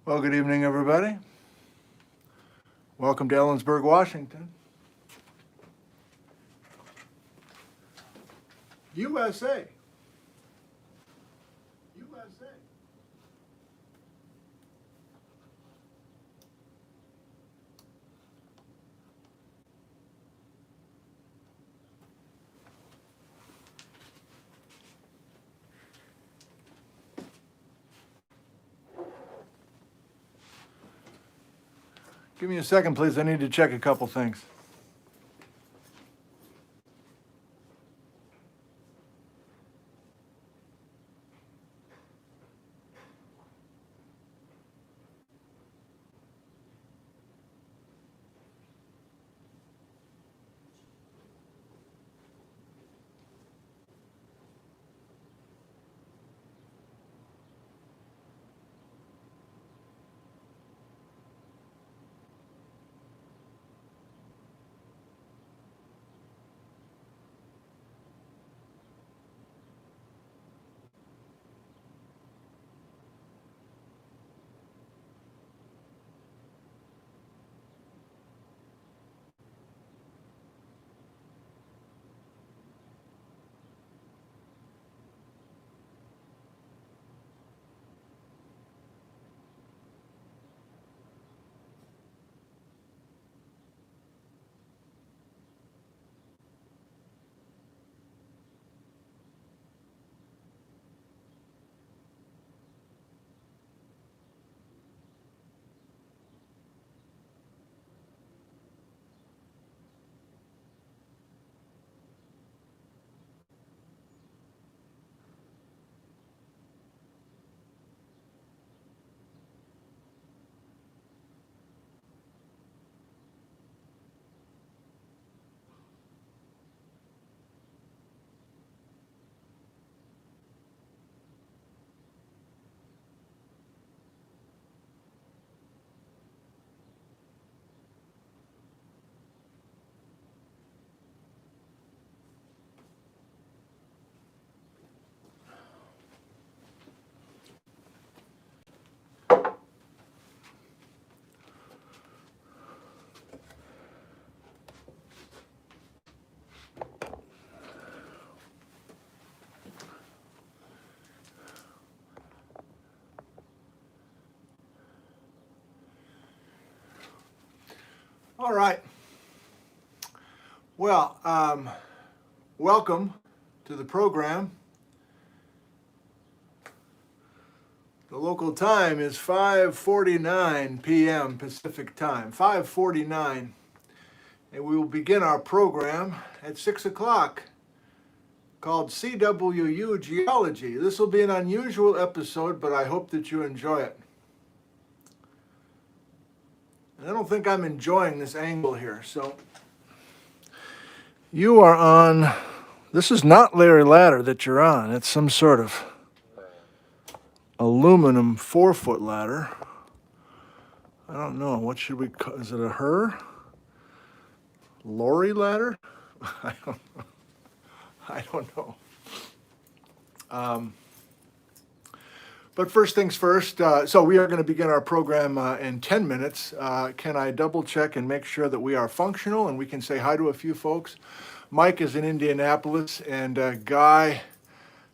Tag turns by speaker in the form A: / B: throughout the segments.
A: Well, good evening, everybody. Welcome to Ellensburg, Washington. USA. USA. Give me a second, please. I need to check a couple things. All right. Well, welcome to the program. The local time is 5:49 p.m. Pacific time, 5:49. And we will begin our program at 6 o'clock called CWU Geology. This will be an unusual episode, but I hope that you enjoy it. I don't think I'm enjoying this angle here. So you are on, this is not Larry Ladder that you're on. It's some sort of aluminum 4-foot ladder. I don't know. What should we call, is it a her? Lori ladder? I don't know. But first things first, so we are going to begin our program in 10 minutes. Can I double check and make sure that we are functional and we can say hi to a few folks? Mike is in Indianapolis, and Guy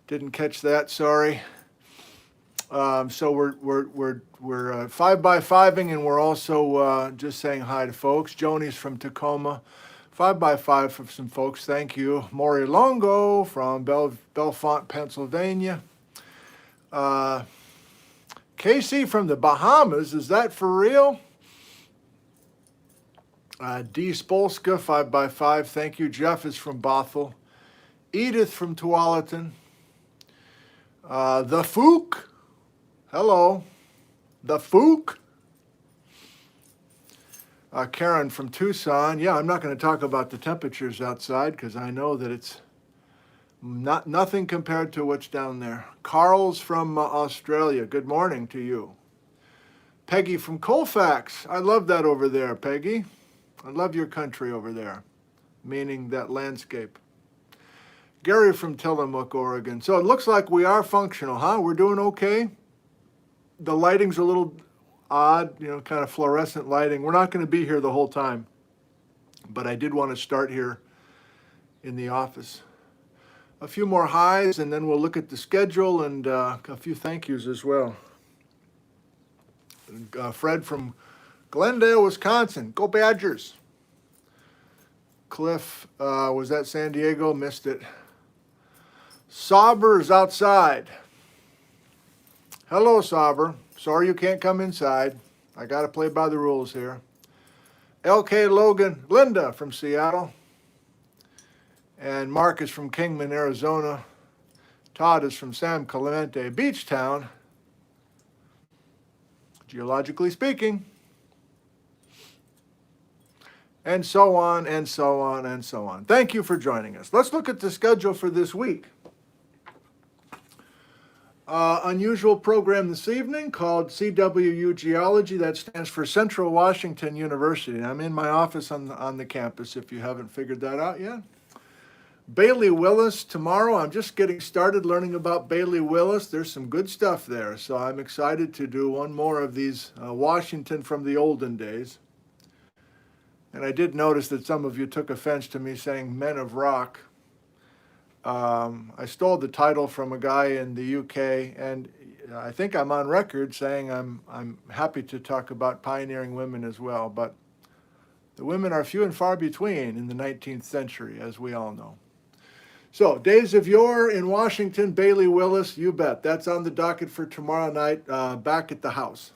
A: didn't catch that, sorry. So we're 5x5ing, and we're also just saying hi to folks. Joni's from Tacoma, 5x5 for some folks, thank you. Maury Longo from Bellefonte, Pennsylvania. Casey from the Bahamas, is that for real? D. Spolska, 5x5, thank you. Jeff is from Bothell. Edith from Tualatin. The Fook, hello. The Fook. Karen from Tucson. Yeah, I'm not going to talk about the temperatures outside because I know that it's nothing compared to what's down there. Carl's from Australia. Good morning to you. Peggy from Colfax. I love that over there, Peggy. I love your country over there, meaning that landscape. Gary from Tillamook, Oregon. So it looks like we are functional, huh? We're doing okay. The lighting's a little odd, kind of fluorescent lighting. We're not going to be here the whole time, but I did want to start here in the office. A few more highs, and then we'll look at the schedule and a few thank yous as well. Fred from Glendale, Wisconsin. Go Badgers. Cliff was at San Diego, missed it. Sauber is outside. Hello, Sauber. Sorry you can't come inside. I got to play by the rules here. LK Logan, Linda from Seattle. And Mark is from Kingman, Arizona. Todd is from San Clemente Beach Town. Geologically speaking. And so on, and so on, and so on. Thank you for joining us. Let's look at the schedule for this week. Unusual program this evening called CWU Geology. That stands for Central Washington University. I'm in my office on the campus if you haven't figured that out yet. Bailey Willis tomorrow. I'm just getting started learning about Bailey Willis. There's some good stuff there, so I'm excited to do one more of these Washington from the olden days. And I did notice that some of you took offense to me saying Men of Rock. I stole the title from a guy in the UK, and I think I'm on record saying I'm happy to talk about pioneering women as well, but the women are few and far between in the 19th century, as we all know. So, Days of Yore in Washington, Bailey Willis, you bet. That's on the docket for tomorrow night, back at the house.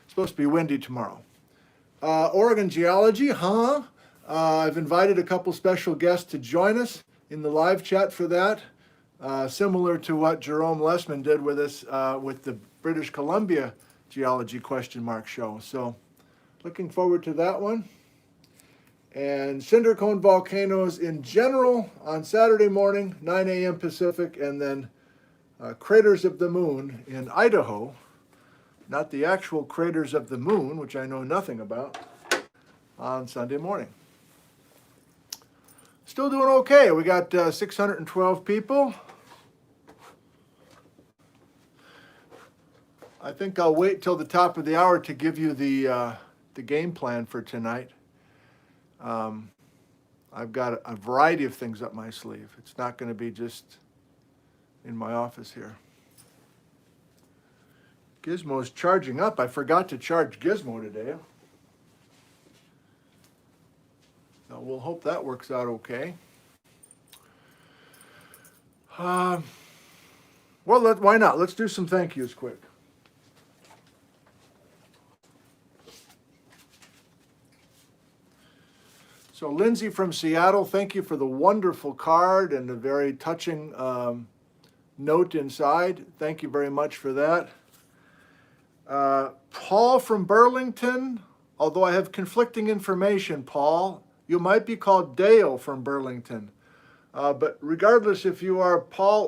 A: It's supposed to be windy tomorrow. Oregon Geology, I've invited a couple special guests to join us in the live chat for that, similar to what Jerome Lessman did with us with the British Columbia Geology ? Show. So, looking forward to that one. And cinder cone volcanoes in general on Saturday morning, 9 a.m. Pacific, and then craters of the moon in Idaho, not the actual craters of the moon, which I know nothing about, on Sunday morning. Still doing okay. We got 612 people. I think I'll wait till the top of the hour to give you the game plan for tonight. I've got a variety of things up my sleeve. It's not going to be just in my office here. Gizmo's charging up. I forgot to charge Gizmo today. So we'll hope that works out okay. Well, why not? Let's do some thank yous quick. So Lindsay from Seattle, thank you for the wonderful card and the very touching note inside. Thank you very much for that. Paul from Burlington, although I have conflicting information, Paul, you might be called Dale from Burlington. But regardless if you are Paul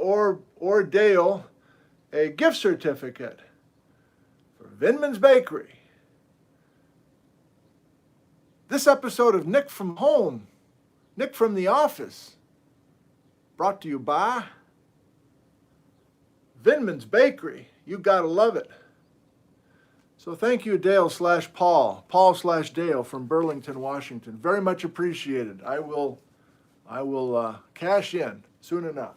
A: or Dale, a gift certificate for Vinman's Bakery. This episode of Nick from Home, Nick from the Office, brought to you by Vinman's Bakery. You gotta love it. So thank you, Dale/Paul, Paul/Dale from Burlington, Washington. Very much appreciated. I will cash in soon enough.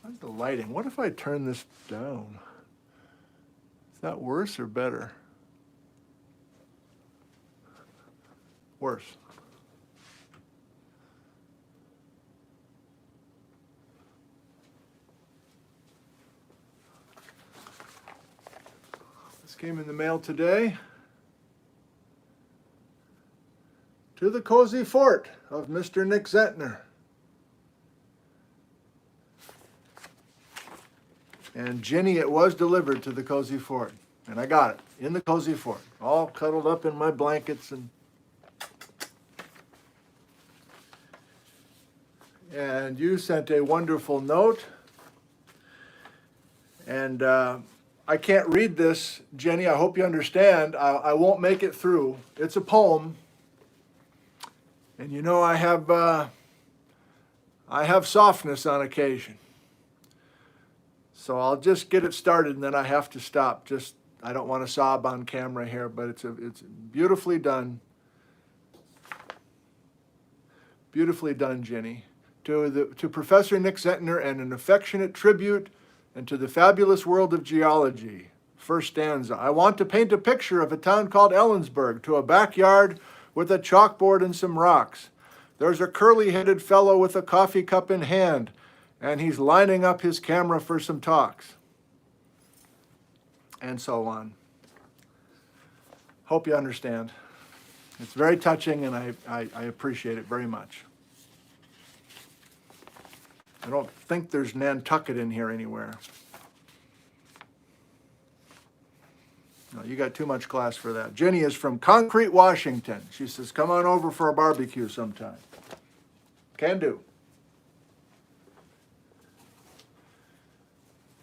A: How's the lighting? What if I turn this down? Is that worse or better? Worse. This came in the mail today. To the Cozy Fort of Mr. Nick Zentner. And Jenny, it was delivered to the Cozy Fort. And I got it in the Cozy Fort, all cuddled up in my blankets. And you sent a wonderful note. And I can't read this, Jenny. I hope you understand. I won't make it through. It's a poem. And you know I have softness on occasion. So I'll just get it started and then I have to stop. I don't want to sob on camera here, but it's beautifully done. Beautifully done, Jenny. To Professor Nick Zentner, and an affectionate tribute, and to the fabulous world of geology. First stanza. I want to paint a picture of a town called Ellensburg, to a backyard with a chalkboard and some rocks. There's a curly-headed fellow with a coffee cup in hand, and he's lining up his camera for some talks. And so on. Hope you understand. It's very touching, and I appreciate it very much. I don't think there's Nantucket in here anywhere. No, you got too much class for that. Jenny is from Concrete, Washington. She says, come on over for a barbecue sometime. Can do.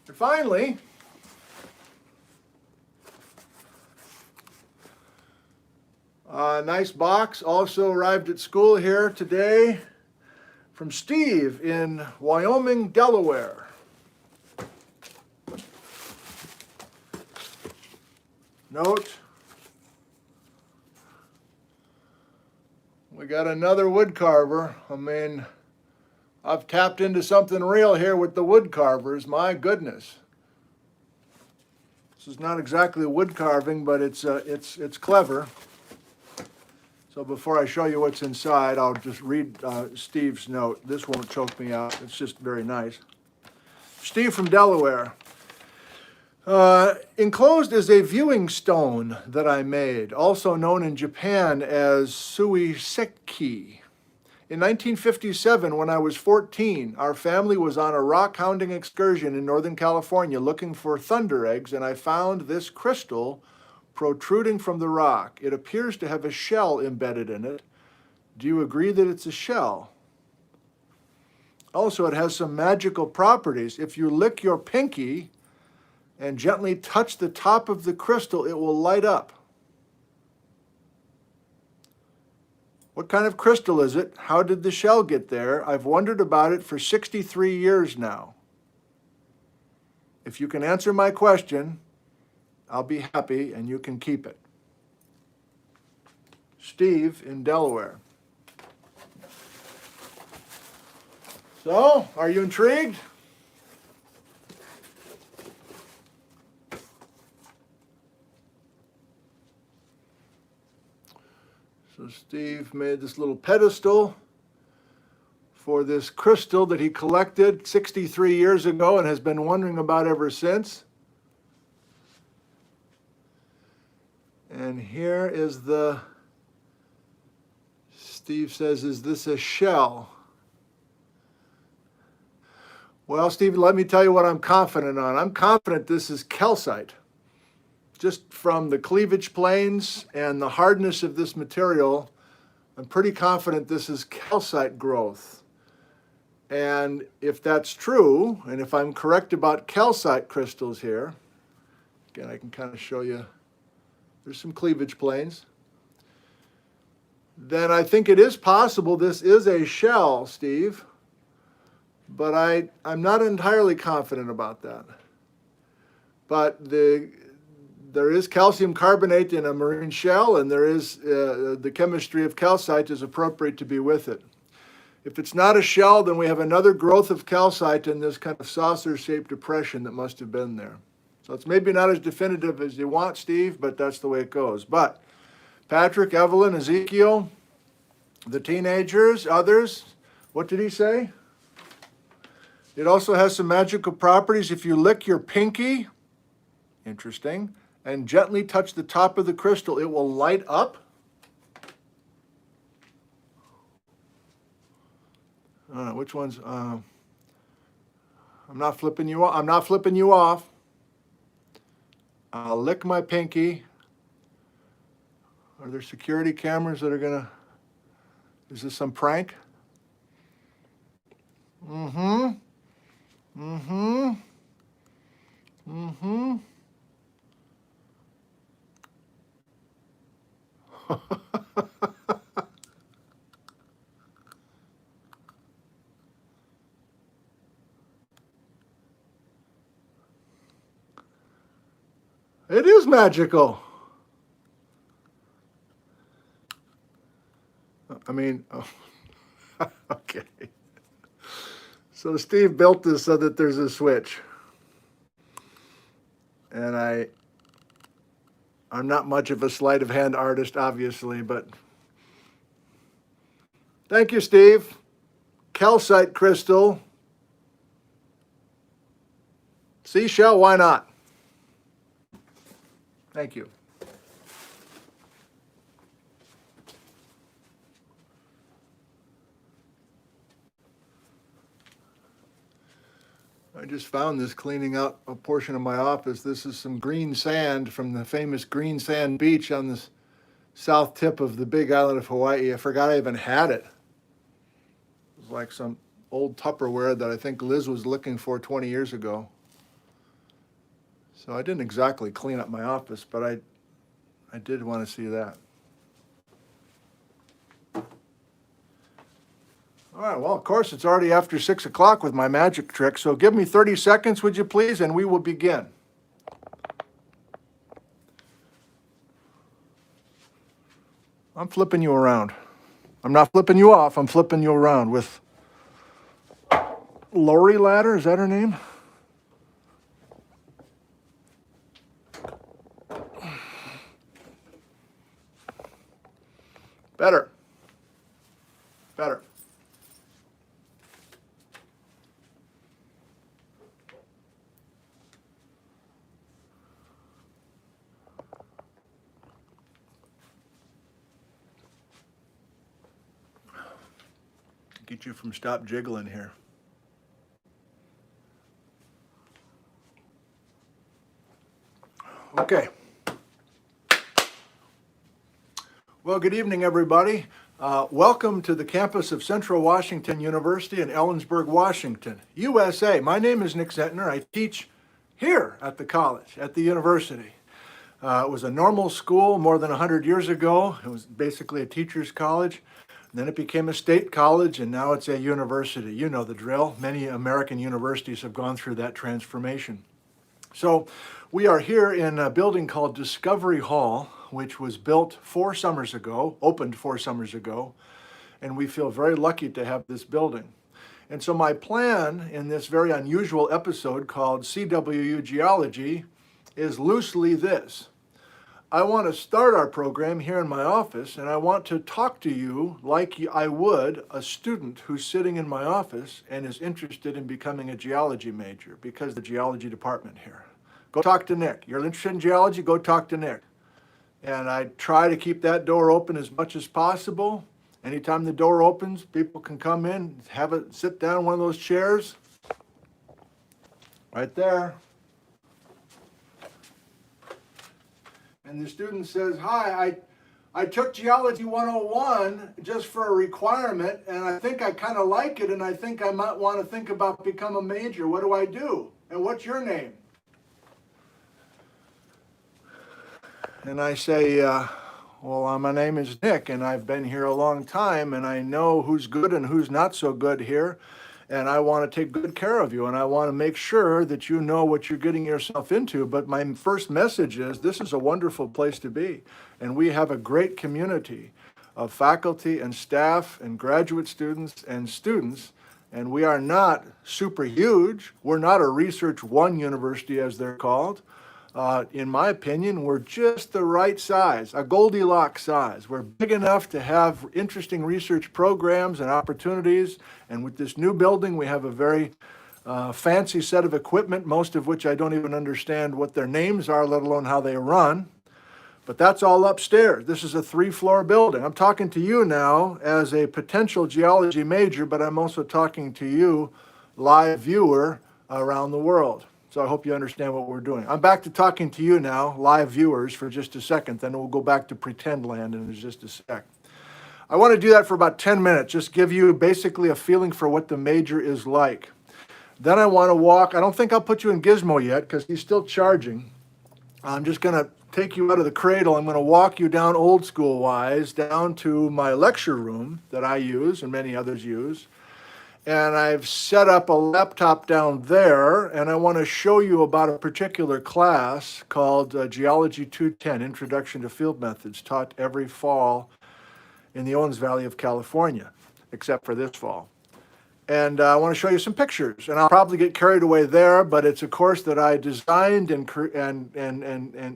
A: And finally, a nice box also arrived at school here today from Steve in Wyoming, Delaware. Note, we got another wood carver. I mean, I've tapped into something real here with the wood carvers, my goodness. This is not exactly wood carving, but it's clever. So before I show you what's inside, I'll just read Steve's note. This won't choke me out. It's just very nice. Steve from Delaware. Enclosed is a viewing stone that I made, also known in Japan as suiseki. In 1957, when I was 14, our family was on a rock hounding excursion in Northern California looking for thunder eggs, and I found this crystal protruding from the rock. It appears to have a shell embedded in it. Do you agree that it's a shell? Also, it has some magical properties. If you lick your pinky and gently touch the top of the crystal, it will light up. What kind of crystal is it? How did the shell get there? I've wondered about it for 63 years now. If you can answer my question, I'll be happy and you can keep it. Steve in Delaware. So, are you intrigued? So Steve made this little pedestal for this crystal that he collected 63 years ago and has been wondering about ever since. And here is the, Steve says, is this a shell? Well, Steve, let me tell you what I'm confident on. I'm confident this is calcite. Just from the cleavage planes and the hardness of this material, I'm pretty confident this is calcite growth. And if that's true, and if I'm correct about calcite crystals here, again, I can kind of show you, there's some cleavage planes, then I think it is possible this is a shell, Steve, but I'm not entirely confident about that. But there is calcium carbonate in a marine shell, and there is the chemistry of calcite is appropriate to be with it. If it's not a shell, then we have another growth of calcite in this kind of saucer-shaped depression that must have been there. So it's maybe not as definitive as you want, Steve, but that's the way it goes. But Patrick, Evelyn, Ezekiel, the teenagers, others, what did he say? It also has some magical properties. If you lick your pinky, interesting, and gently touch the top of the crystal, it will light up. I don't know which ones. I'm not flipping you off. I'm not flipping you off. I'll lick my pinky. Are there security cameras that are gonna? Is this some prank? Mm-hmm. Mm-hmm. Mm-hmm. magical. I mean, oh, okay. So Steve built this so that there's a switch. And I'm not much of a sleight of hand artist, obviously, but thank you, Steve. Calcite crystal. Seashell, why not? Thank you. I just found this cleaning out a portion of my office. This is some green sand from the famous green sand beach on the south tip of the big island of Hawaii. I forgot I even had it. It was like some old Tupperware that I think Liz was looking for 20 years ago. So I didn't exactly clean up my office, but I did want to see that. All right, well, of course, it's already after 6 o'clock with my magic trick, so give me 30 seconds, would you please, and we will begin. I'm flipping you around. I'm not flipping you off, I'm flipping you around with Lori Ladder, is that her name? Better. Better. Get you from stop jiggling here. Okay. Well, good evening, everybody. Welcome to the campus of Central Washington University in Ellensburg, Washington, USA. My name is Nick Zentner. I teach here at the college, at the university. It was a normal school more than 100 years ago. It was basically a teacher's college. Then it became a state college, and now it's a university. You know the drill. Many American universities have gone through that transformation. So we are here in a building called Discovery Hall, which was built 4 summers ago, opened 4 summers ago, and we feel very lucky to have this building. And so my plan in this very unusual episode called CWU Geology is loosely this. I want to start our program here in my office, and I want to talk to you like I would a student who's sitting in my office and is interested in becoming a geology major because the geology department here. Go talk to Nick. You're interested in geology? Go talk to Nick. And I try to keep that door open as much as possible. Anytime the door opens, people can come in, have it, sit down in one of those chairs right there. And the student says, hi, I took Geology 101 just for a requirement, and I think I kind of like it, and I think I might want to think about become a major. What do I do? And what's your name? And I say, well, my name is Nick, and I've been here a long time, and I know who's good and who's not so good here, and I want to take good care of you, and I want to make sure that you know what you're getting yourself into. But my first message is this is a wonderful place to be, and we have a great community of faculty and staff and graduate students, and we are not super huge. We're not a Research One university, as they're called. In my opinion, we're just the right size, a Goldilocks size. We're big enough to have interesting research programs and opportunities. And with this new building, we have a very fancy set of equipment, most of which I don't even understand what their names are, let alone how they run. But that's all upstairs. This is a 3-floor building. I'm talking to you now as a potential geology major, but I'm also talking to you, live viewer, around the world. So I hope you understand what we're doing. I'm back to talking to you now, live viewers, for just a second. Then we'll go back to pretend land in just a sec. I want to do that for about 10 minutes, just give you basically a feeling for what the major is like. Then I want to walk. I don't think I'll put you in Gizmo yet because he's still charging. I'm just going to take you out of the cradle. I'm going to walk you down old school wise, down to my lecture room that I use and many others use. And I've set up a laptop down there, and I want to show you about a particular class called Geology 210, Introduction to Field Methods, taught every fall in the Owens Valley of California, except for this fall. And I want to show you some pictures, and I'll probably get carried away there, but it's a course that I designed and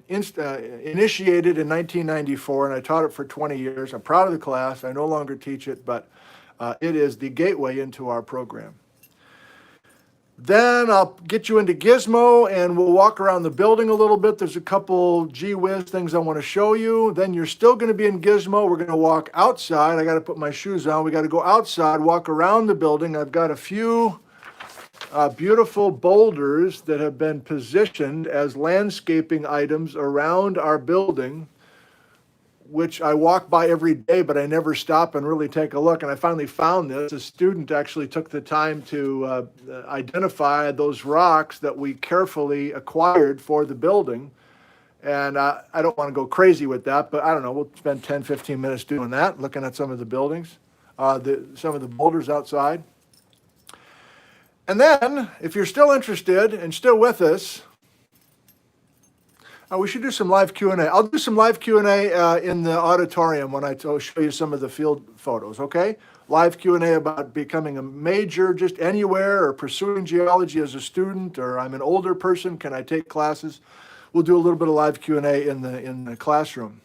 A: initiated in 1994, and I taught it for 20 years. I'm proud of the class. I no longer teach it, but it is the gateway into our program. Then I'll get you into Gizmo, and we'll walk around the building a little bit. There's a couple gee whiz things I want to show you. Then you're still going to be in Gizmo. We're going to walk outside. I got to put my shoes on. We got to go outside, walk around the building. I've got a few beautiful boulders that have been positioned as landscaping items around our building, which I walk by every day, but I never stop and really take a look. And I finally found this. A student actually took the time to identify those rocks that we carefully acquired for the building. And I don't want to go crazy with that, but I don't know, we'll spend 10, 15 minutes doing that, looking at some of the buildings, some of the boulders outside. And then, if you're still interested and still with us, we should do some live Q&A. I'll do some live Q&A in the auditorium when I show you some of the field photos, okay? Live Q&A about becoming a major just anywhere, or pursuing geology as a student, or I'm an older person, can I take classes? We'll do a little bit of live Q&A in the classroom.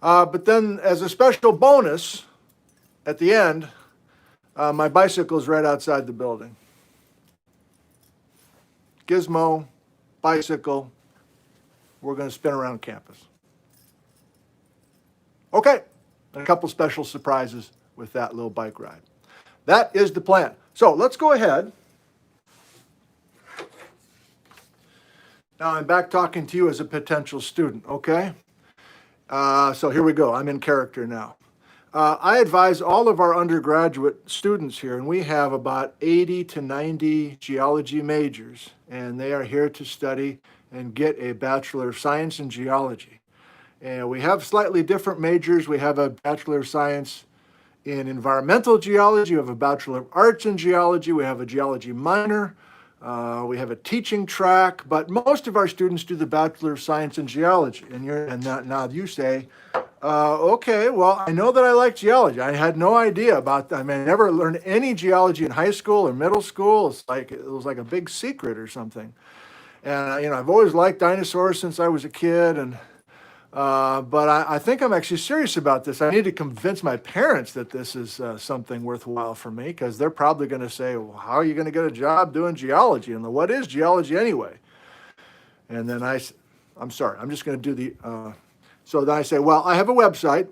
A: But then as a special bonus, at the end, my bicycle is right outside the building. Gizmo, bicycle. We're going to spin around campus. Okay, and a couple special surprises with that little bike ride. That is the plan. So let's go ahead. Now I'm back talking to you as a potential student, okay? So here we go. I'm in character now. I advise all of our undergraduate students here, and we have about 80 to 90 geology majors, and they are here to study and get a Bachelor of Science in Geology. And we have slightly different majors. We have a Bachelor of Science in Environmental Geology. We have a Bachelor of Arts in Geology. We have a Geology minor. We have a teaching track, but most of our students do the Bachelor of Science in Geology. And now you say, okay, well, I know that I like geology. I had no idea about that. I mean, I never learned any geology in high school or middle school. It was like a big secret or something. And I've always liked dinosaurs since I was a kid, and but I think I'm actually serious about this. I need to convince my parents that this is something worthwhile for me, because they're probably going to say, well, how are you going to get a job doing geology? And what is geology anyway? And then I'm sorry, I'm just going to do the, so then I say, well, I have a website.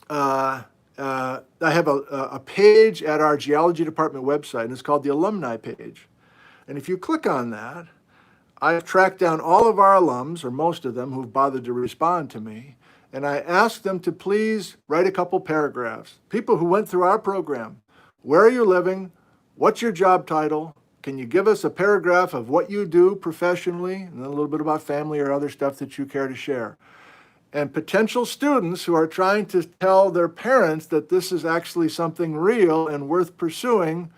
A: I have a page at our geology department website, and it's called the Alumni page. And if you click on that, I've tracked down all of our alums, or most of them, who've bothered to respond to me, and I asked them to please write a couple paragraphs. People who went through our program. Where are you living? What's your job title? Can you give us a paragraph of what you do professionally, and then a little bit about family or other stuff that you care to share? And potential students who are trying to tell their parents that this is actually something real and worth pursuing,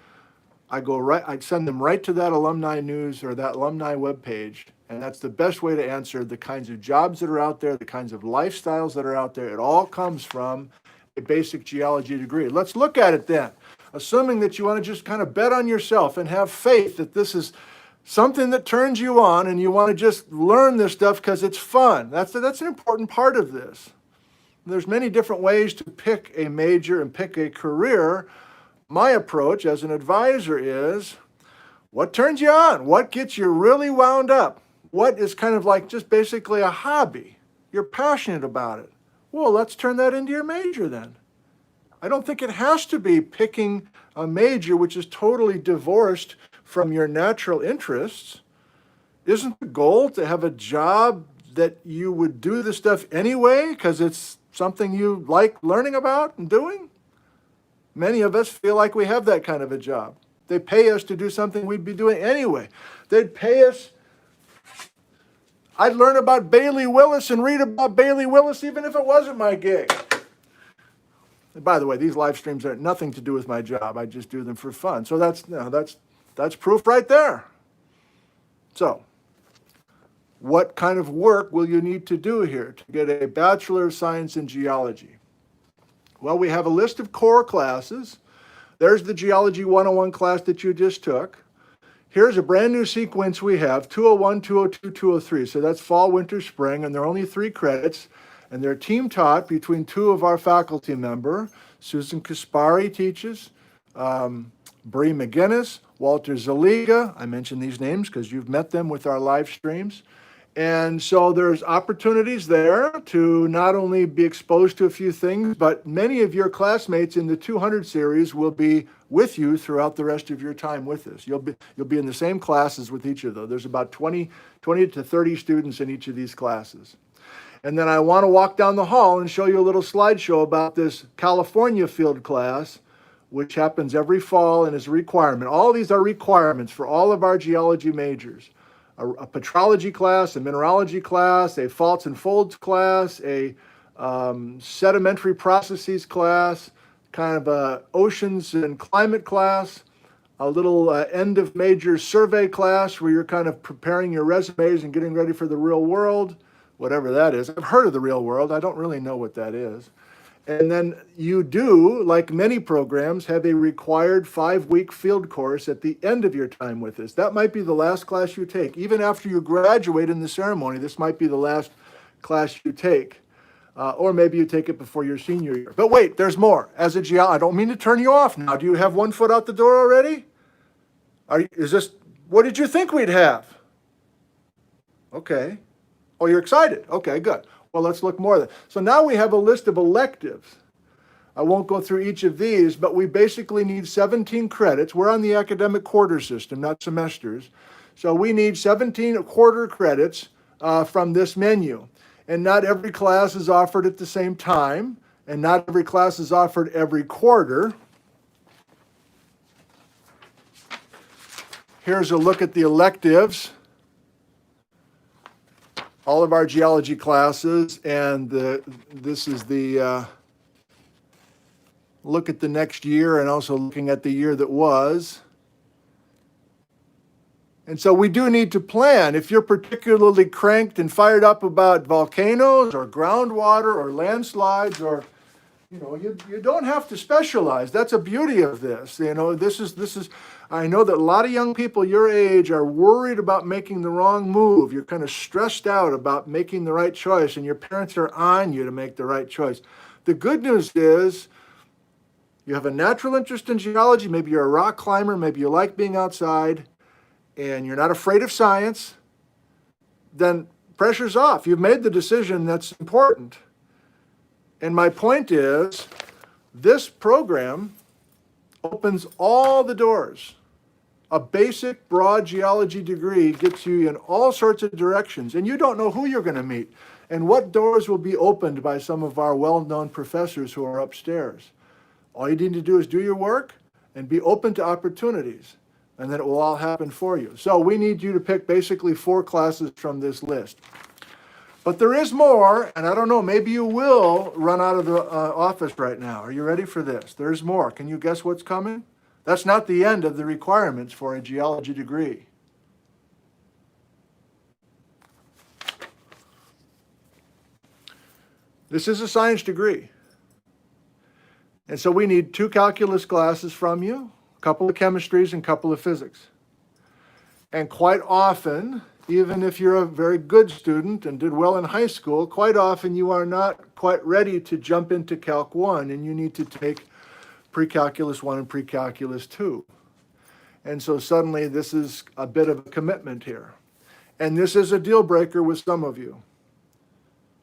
A: I'd send them right to that alumni news or that alumni webpage, and that's the best way to answer the kinds of jobs that are out there, the kinds of lifestyles that are out there. It all comes from a basic geology degree. Let's look at it then, assuming that you want to just kind of bet on yourself and have faith that this is something that turns you on and you want to just learn this stuff because it's fun. That's an important part of this. There's many different ways to pick a major and pick a career. My approach as an advisor is, what turns you on? What gets you really wound up? What is kind of like just basically a hobby? You're passionate about it. Well, let's turn that into your major then. I don't think it has to be picking a major which is totally divorced from your natural interests. Isn't the goal to have a job that you would do the stuff anyway because it's something you like learning about and doing? Many of us feel like we have that kind of a job. They pay us to do something we'd be doing anyway. They'd pay us. I'd learn about Bailey Willis and read about Bailey Willis even if it wasn't my gig. By the way, these live streams are nothing to do with my job. I just do them for fun. So that's proof right there. So what kind of work will you need to do here to get a Bachelor of Science in Geology? Well, we have a list of core classes. There's the Geology 101 class that you just took. Here's a brand new sequence we have, 201, 202, 203. So that's fall, winter, spring, and there are only 3 credits. And they're team taught between 2 of our faculty member. Susan Kaspari teaches, Bree McGinnis, Walter Zaliga. I mention these names because you've met them with our live streams. And so there's opportunities there to not only be exposed to a few things, but many of your classmates in the 200 series will be with you throughout the rest of your time with us. You'll be in the same classes with each of those. There's about 20 to 30 students in each of these classes. And then I want to walk down the hall and show you a little slideshow about this California field class, which happens every fall and is a requirement. All of these are requirements for all of our geology majors. A petrology class, a mineralogy class, a faults and folds class, a sedimentary processes class, kind of a oceans and climate class, a little end of major survey class where you're kind of preparing your resumes and getting ready for the real world, whatever that is. I've heard of the real world. I don't really know what that is. And then you do, like many programs, have a required 5-week field course at the end of your time with us. That might be the last class you take. Even after you graduate in the ceremony, this might be the last class you take. Or maybe you take it before your senior year. But wait, there's more. As a geologist, I don't mean to turn you off now. Do you have one foot out the door already? What did you think we'd have? Okay. Oh, you're excited. Okay, good. Well, let's look more. So now we have a list of electives. I won't go through each of these, but we basically need 17 credits. We're on the academic quarter system, not semesters. So we need 17 quarter credits from this menu. And not every class is offered at the same time, and not every class is offered every quarter. Here's a look at the electives. All of our geology classes, and this is the look at the next year and also looking at the year that was. And so we do need to plan. If you're particularly cranked and fired up about volcanoes or groundwater or landslides, or you don't have to specialize. That's a beauty of this. This is. I know that a lot of young people your age are worried about making the wrong move. You're kind of stressed out about making the right choice, and your parents are on you to make the right choice. The good news is you have a natural interest in geology. Maybe you're a rock climber. Maybe you like being outside, and you're not afraid of science. Then pressure's off. You've made the decision that's important. And my point is, this program opens all the doors. A basic, broad geology degree gets you in all sorts of directions, and you don't know who you're going to meet and what doors will be opened by some of our well-known professors who are upstairs. All you need to do is do your work and be open to opportunities, and then it will all happen for you. So we need you to pick basically 4 classes from this list. But there is more, and I don't know, maybe you will run out of the office right now. Are you ready for this? There's more. Can you guess what's coming? That's not the end of the requirements for a geology degree. This is a science degree. And so we need 2 calculus classes from you, a couple of chemistries, and a couple of physics. And quite often, even if you're a very good student and did well in high school, quite often you are not quite ready to jump into Calc 1, and you need to take Pre-Calculus 1 and Pre-Calculus 2. And so suddenly this is a bit of a commitment here. And this is a deal breaker with some of you.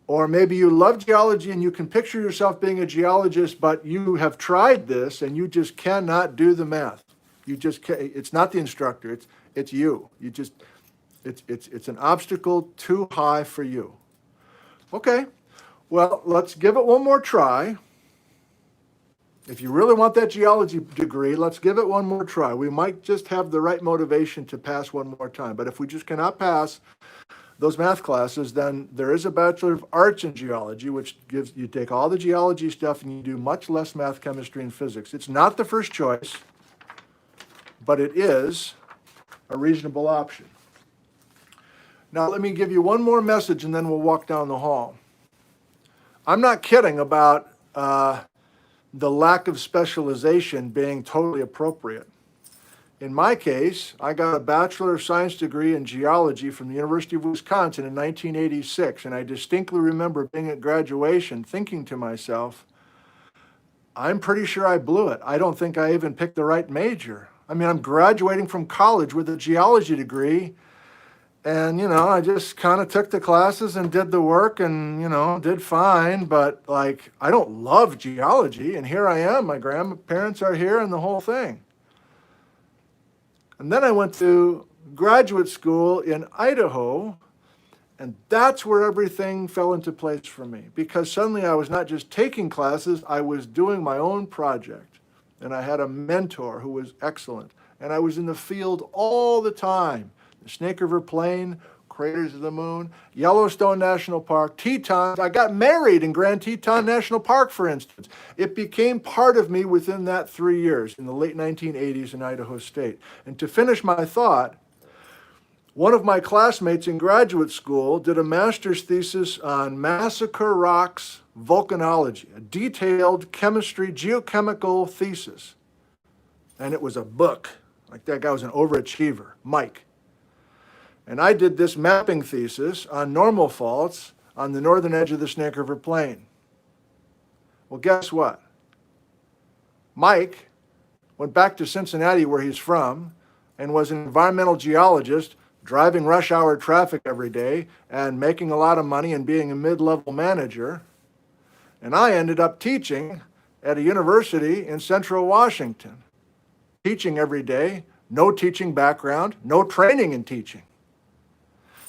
A: Or maybe you love geology and you can picture yourself being a geologist, but you have tried this and you just cannot do the math. You just can't. It's not the instructor, it's you. It's an obstacle too high for you. Okay, well, let's give it one more try. If you really want that geology degree, let's give it one more try. We might just have the right motivation to pass one more time, but if we just cannot pass, those math classes, then there is a Bachelor of Arts in Geology, which gives you take all the geology stuff and you do much less math, chemistry, and physics. It's not the first choice, but it is a reasonable option. Now, let me give you one more message and then we'll walk down the hall. I'm not kidding about the lack of specialization being totally appropriate. In my case, I got a Bachelor of Science degree in geology from the University of Wisconsin in 1986, and I distinctly remember being at graduation thinking to myself, I'm pretty sure I blew it. I don't think I even picked the right major. I mean, I'm graduating from college with a geology degree, and, I just kind of took the classes and did the work and, did fine, but, I don't love geology, and here I am. My grandparents are here and the whole thing. And then I went to graduate school in Idaho, and that's where everything fell into place for me, because suddenly I was not just taking classes, I was doing my own project, and I had a mentor who was excellent, and I was in the field all the time. The Snake River Plain, Craters of the Moon, Yellowstone National Park, Tetons. I got married in Grand Teton National Park, for instance. It became part of me within that 3 years in the late 1980s in Idaho State. And to finish my thought, one of my classmates in graduate school did a master's thesis on Massacre Rocks volcanology, a detailed chemistry, geochemical thesis. And it was a book. That guy was an overachiever, Mike. And I did this mapping thesis on normal faults on the northern edge of the Snake River Plain. Well, guess what? Mike went back to Cincinnati, where he's from, and was an environmental geologist, driving rush hour traffic every day and making a lot of money and being a mid-level manager. And I ended up teaching at a university in Central Washington, teaching every day, no teaching background, no training in teaching.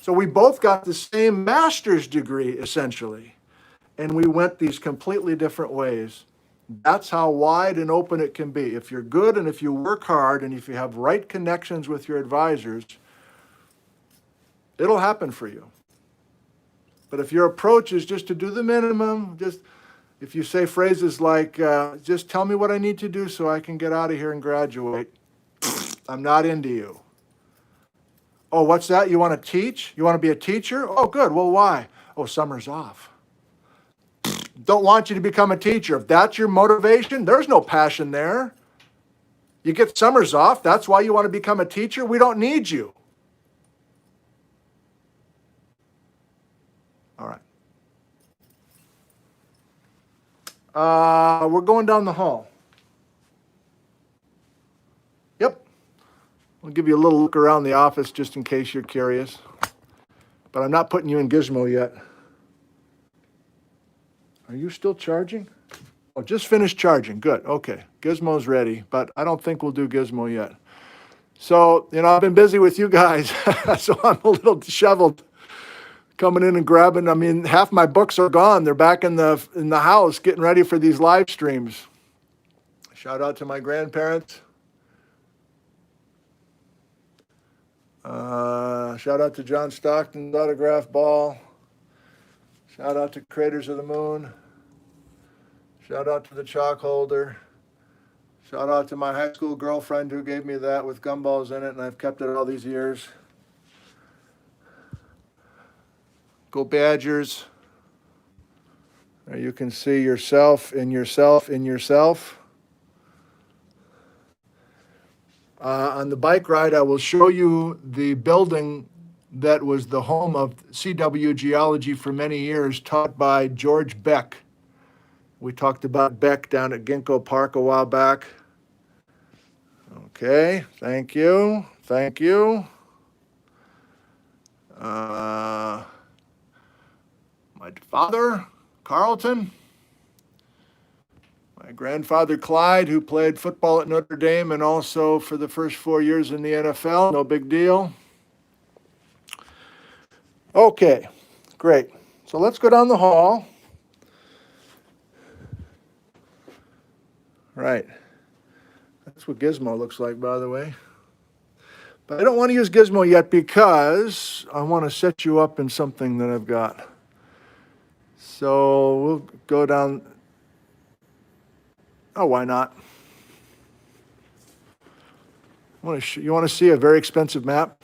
A: So we both got the same master's degree, essentially, and we went these completely different ways. That's how wide and open it can be. If you're good and if you work hard and if you have right connections with your advisors, it'll happen for you. But if your approach is just to do the minimum, if you say phrases like, just tell me what I need to do so I can get out of here and graduate, I'm not into you. Oh, what's that? You want to teach? You want to be a teacher? Oh, good. Well, why? Oh, summer's off. Don't want you to become a teacher. If that's your motivation, there's no passion there. You get summers off. That's why you want to become a teacher? We don't need you. All right. We're going down the hall. Yep. I'll give you a little look around the office just in case you're curious. But I'm not putting you in Gizmo yet. Are you still charging? Oh, just finished charging. Good. Okay. Gizmo's ready, but I don't think we'll do Gizmo yet. So, I've been busy with you guys, so I'm a little disheveled coming in and grabbing. I mean, half my books are gone. They're back in the house getting ready for these live streams. Shout out to my grandparents. Shout out to John Stockton's autograph ball. Shout out to Craters of the Moon. Shout out to the chalk holder. Shout out to my high school girlfriend who gave me that with gumballs in it, and I've kept it all these years. Go Badgers. There you can see yourself in yourself in yourself. On the bike ride, I will show you the building that was the home of CWU Geology for many years, taught by George Beck. We talked about Beck down at Ginkgo Park a while back. Okay, thank you, thank you. My father, Carlton. My grandfather, Clyde, who played football at Notre Dame and also for the first 4 years in the NFL. No big deal. Okay, great. So let's go down the hall. Right. That's what Gizmo looks like, by the way. But I don't want to use Gizmo yet because I want to set you up in something that I've got. So we'll go down. Oh, why not? You want to see a very expensive map?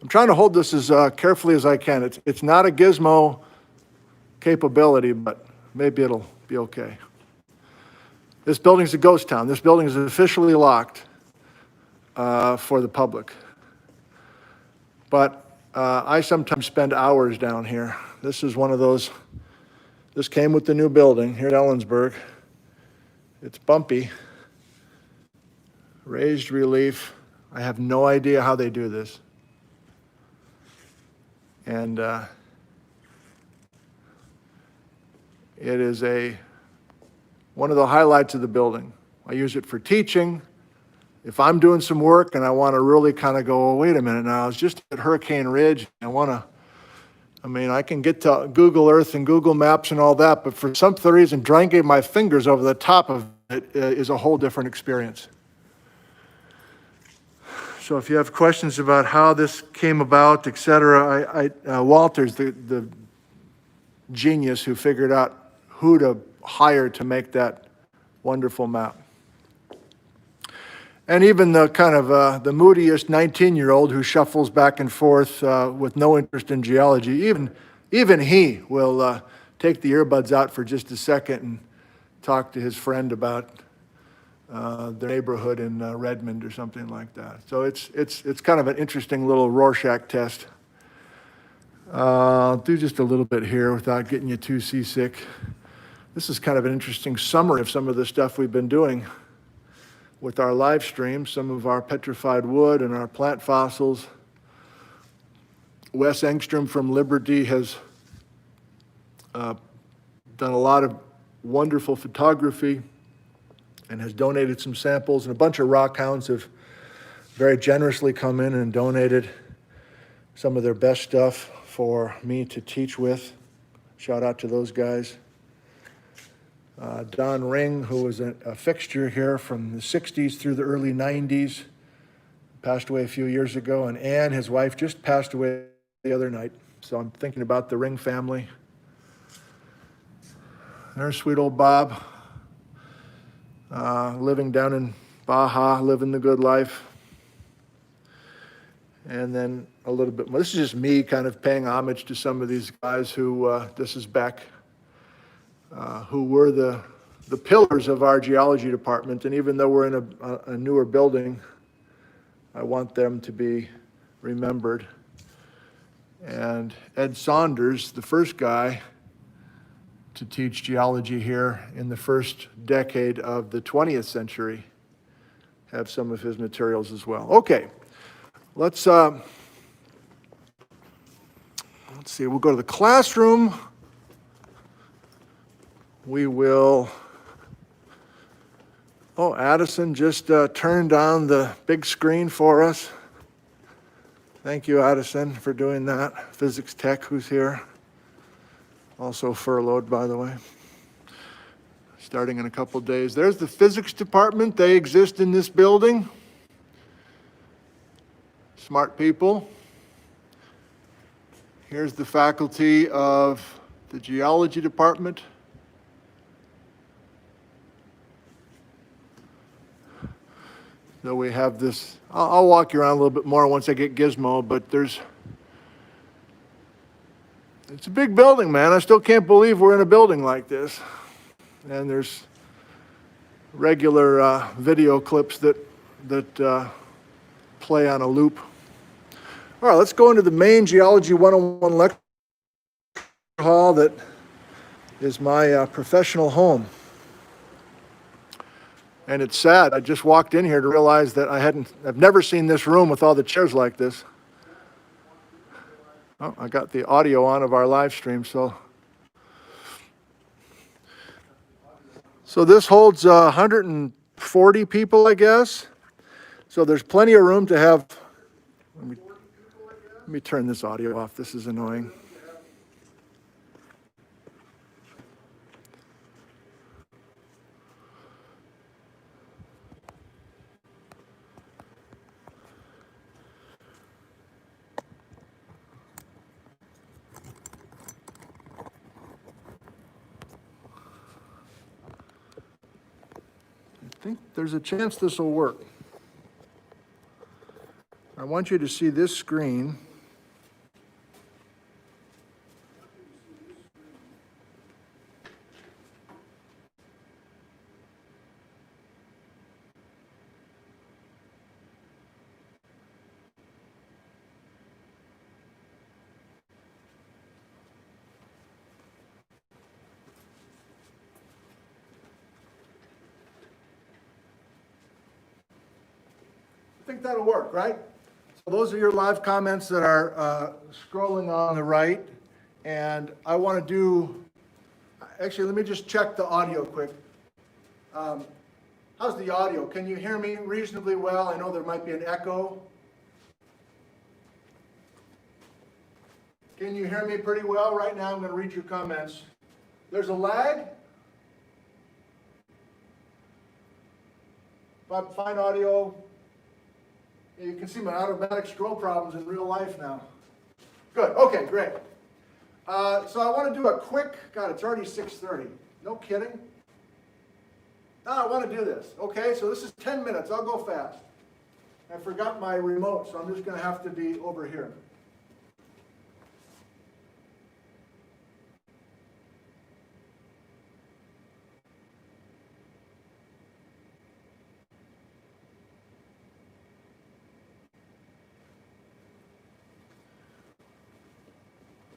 A: I'm trying to hold this as carefully as I can. It's not a Gizmo capability, but maybe it'll be okay. This building's a ghost town. This building is officially locked for the public. But I sometimes spend hours down here. This is one of those, this came with the new building here at Ellensburg. It's Bumpy, raised relief. I have no idea how they do this. And it is one of the highlights of the building. I use it for teaching. If I'm doing some work and I want to really kind of go, oh, wait a minute now, I was just at Hurricane Ridge. I can get to Google Earth and Google Maps and all that, but for some reason, dragging my fingers over the top of it is a whole different experience. So if you have questions about how this came about, et cetera, Walter's the genius who figured out who to hire to make that wonderful map. And even the kind of the moodiest 19-year-old who shuffles back and forth with no interest in geology, even he will take the earbuds out for just a second and talk to his friend about their neighborhood in Redmond or something like that. So it's kind of an interesting little Rorschach test. I'll do just a little bit here without getting you too seasick. This is kind of an interesting summary of some of the stuff we've been doing with our live stream, some of our petrified wood and our plant fossils. Wes Engstrom from Liberty has done a lot of wonderful photography and has donated some samples, and a bunch of rock hounds have very generously come in and donated some of their best stuff for me to teach with. Shout out to those guys. Don Ring, who was a fixture here from the 60s through the early 90s, passed away a few years ago, and Ann, his wife, just passed away the other night. So I'm thinking about the Ring family. There's sweet old Bob, living down in Baja, living the good life. And then a little bit more. This is just me kind of paying homage to some of these guys who, this is Beck, who were the pillars of our geology department. And even though we're in a newer building, I want them to be remembered. And Ed Saunders, the first guy to teach geology here in the first decade of the 20th century, have some of his materials as well. Okay, let's see, we'll go to the classroom. We will, Addison just turned on the big screen for us. Thank you, Addison, for doing that. Physics tech who's here. Also furloughed, by the way. Starting in a couple of days. There's the physics department. They exist in this building. Smart people. Here's the faculty of the geology department. So we have this, I'll walk you around a little bit more once I get Gizmo, but it's a big building, man. I still can't believe we're in a building like this. And there's regular video clips that play on a loop. All right, let's go into the main Geology 101 lecture hall that is my professional home. And it's sad. I just walked in here to realize that I've never seen this room with all the chairs like this. Oh, I got the audio on of our live stream, so this holds 140 people, I guess. So there's plenty of room to have. Let me turn this audio off. This is annoying. think there's a chance this will work. I want you to see this screen. I think that'll work, right? So those are your live comments that are scrolling on the right. And I want to do, actually, let me just check the audio quick. How's the audio? Can you hear me reasonably well? I know there might be an echo. Can you hear me pretty well right now? I'm going to read your comments. There's a lag. Fine audio. You can see my automatic scroll problems in real life now. Good, okay, great. So I want to do a quick, God, it's already 6:30. No kidding. No, I want to do this. Okay, so this is 10 minutes. I'll go fast. I forgot my remote, so I'm just going to have to be over here.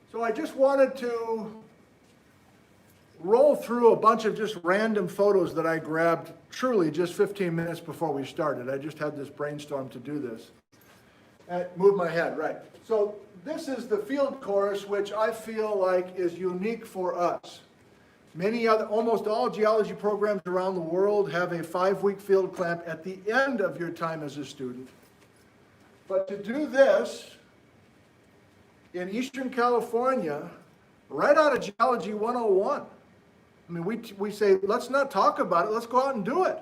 A: So I just wanted to roll through a bunch of just random photos that I grabbed truly just 15 minutes before we started. I just had this brainstorm to do this. Move my head, right. So this is the field course, which I feel like is unique for us. Almost all geology programs around the world have a 5-week field camp at the end of your time as a student. But to do this, in Eastern California, right out of Geology 101. I mean, we say, let's not talk about it, let's go out and do it.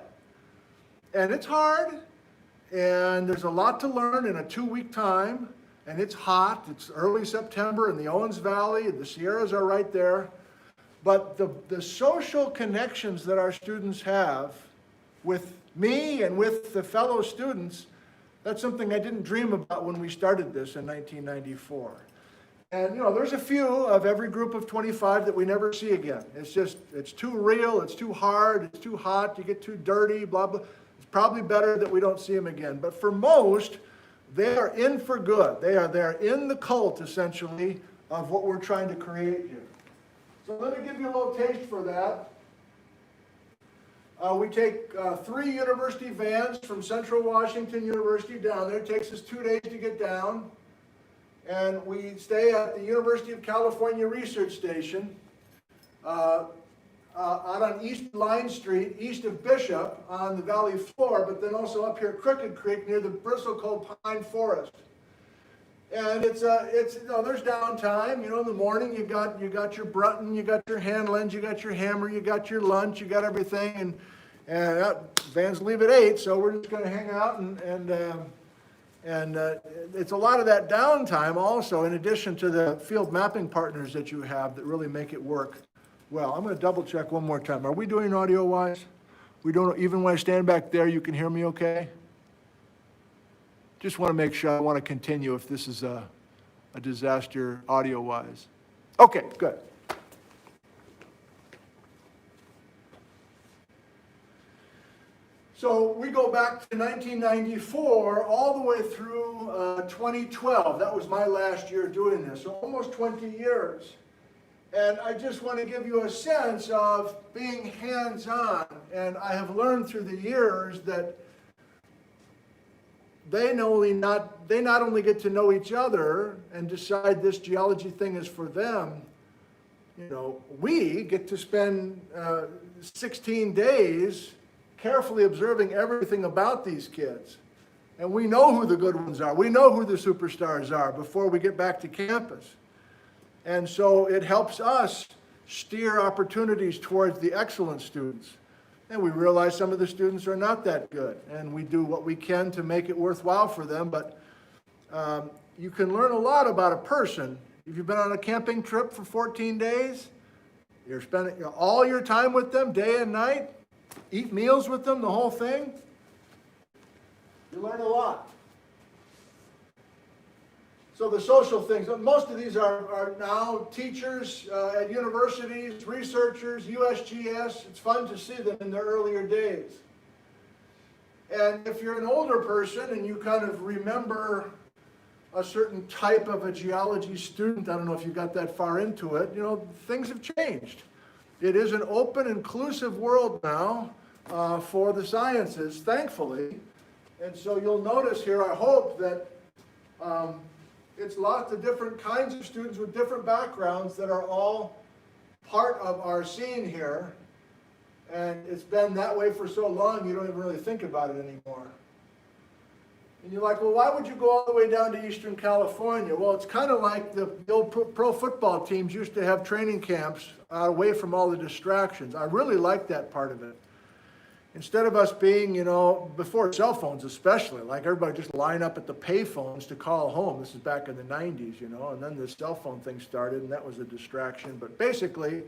A: And it's hard, and there's a lot to learn in a 2-week time, and it's hot, it's early September in the Owens Valley, the Sierras are right there. But the social connections that our students have with me and with the fellow students, that's something I didn't dream about when we started this in 1994. And, there's a few of every group of 25 that we never see again. It's too real, it's too hard, it's too hot, you get too dirty, blah, blah. It's probably better that we don't see them again. But for most, they are in for good. They're in the cult, essentially, of what we're trying to create here. So let me give you a little taste for that. We take 3 university vans from Central Washington University down there. It takes us 2 days to get down. And we stay at the University of California Research Station out on East Line Street, east of Bishop on the valley floor, but then also up here Crooked Creek near the Bristlecone Pine Forest. And it's there's downtime. In the morning you got your Brunton, you got your hand lens, you got your hammer, you got your lunch, you got everything, and vans leave at 8, so we're just going to hang out and it's a lot of that downtime also, in addition to the field mapping partners that you have that really make it work well. I'm going to double check one more time. Are we doing audio-wise? We don't, even when I stand back there, you can hear me okay? Just want to make sure. I want to continue if this is a disaster audio-wise. Okay, good. So we go back to 1994 all the way through 2012. That was my last year doing this, so almost 20 years. And I just want to give you a sense of being hands-on. And I have learned through the years that they not only get to know each other and decide this geology thing is for them, we get to spend 16 days carefully observing everything about these kids. And we know who the good ones are. We know who the superstars are before we get back to campus. And so it helps us steer opportunities towards the excellent students. And we realize some of the students are not that good. And we do what we can to make it worthwhile for them. But you can learn a lot about a person. If you've been on a camping trip for 14 days, you're spending all your time with them, day and night, eat meals with them, the whole thing, you learn a lot. So the social things, most of these are now teachers at universities, researchers, USGS. It's fun to see them in their earlier days. And if you're an older person and you kind of remember a certain type of a geology student, I don't know if you got that far into it, you know, things have changed. It is an open, inclusive world now for the sciences, thankfully. And so you'll notice here, I hope that it's lots of different kinds of students with different backgrounds that are all part of our scene here. And it's been that way for so long, you don't even really think about it anymore. And you're like, well, why would you go all the way down to Eastern California? Well, it's kind of like the old pro football teams used to have training camps away from all the distractions. I really like that part of it. Instead of us being, you know, before cell phones especially, like everybody just line up at the pay phones to call home. This is back in the 90s, you know, and then the cell phone thing started and that was a distraction. But basically,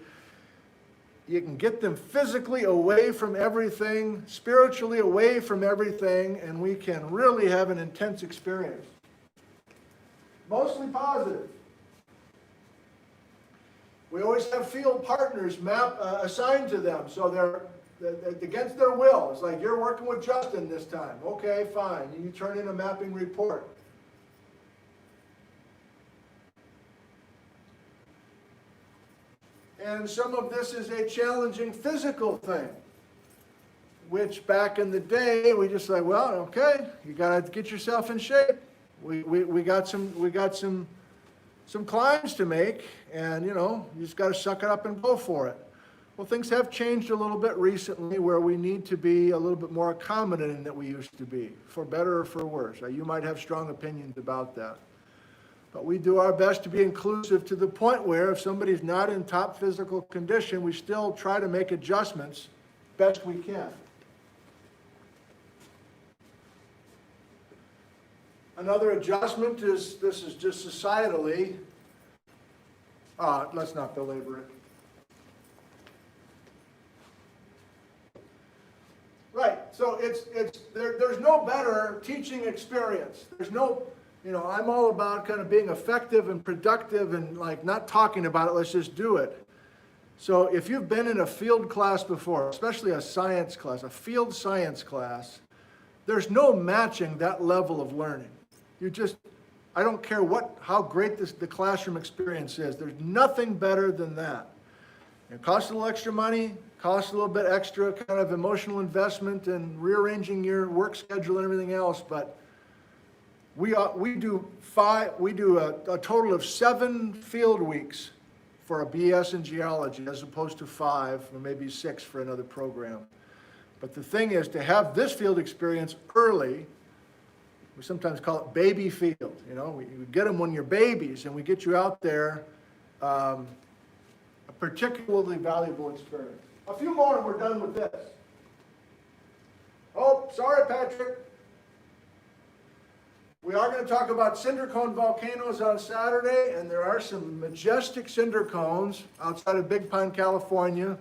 A: you can get them physically away from everything, spiritually away from everything, and we can really have an intense experience. Mostly positive. We always have field partners assigned to them, so they're against their will. It's like, you're working with Justin this time. Okay, fine. And you turn in a mapping report. And some of this is a challenging physical thing, which back in the day, we just like, well, okay, you got to get yourself in shape. We got some climbs to make, and, you know, you just got to suck it up and go for it. Well, things have changed a little bit recently where we need to be a little bit more accommodating than we used to be, for better or for worse. You might have strong opinions about that. But we do our best to be inclusive to the point where if somebody's not in top physical condition, we still try to make adjustments best we can. Another adjustment is, this is just societally, let's not belabor it. Right, so there's no better teaching experience. There's no, you know, I'm all about kind of being effective and productive and like not talking about it, let's just do it. So if you've been in a field class before, especially a science class, a field science class, there's no matching that level of learning. You just, I don't care how great the classroom experience is, there's nothing better than that. It costs a little extra money, costs a little bit extra kind of emotional investment and rearranging your work schedule and everything else, but we do a total of 7 field weeks for a BS in geology as opposed to 5 or maybe 6 for another program. But the thing is to have this field experience early, we sometimes call it baby field. You know, we get them when you're babies and we get you out there, a particularly valuable experience. A few more and we're done with this. Oh, sorry, Patrick. We are going to talk about cinder cone volcanoes on Saturday, and there are some majestic cinder cones outside of Big Pine, California.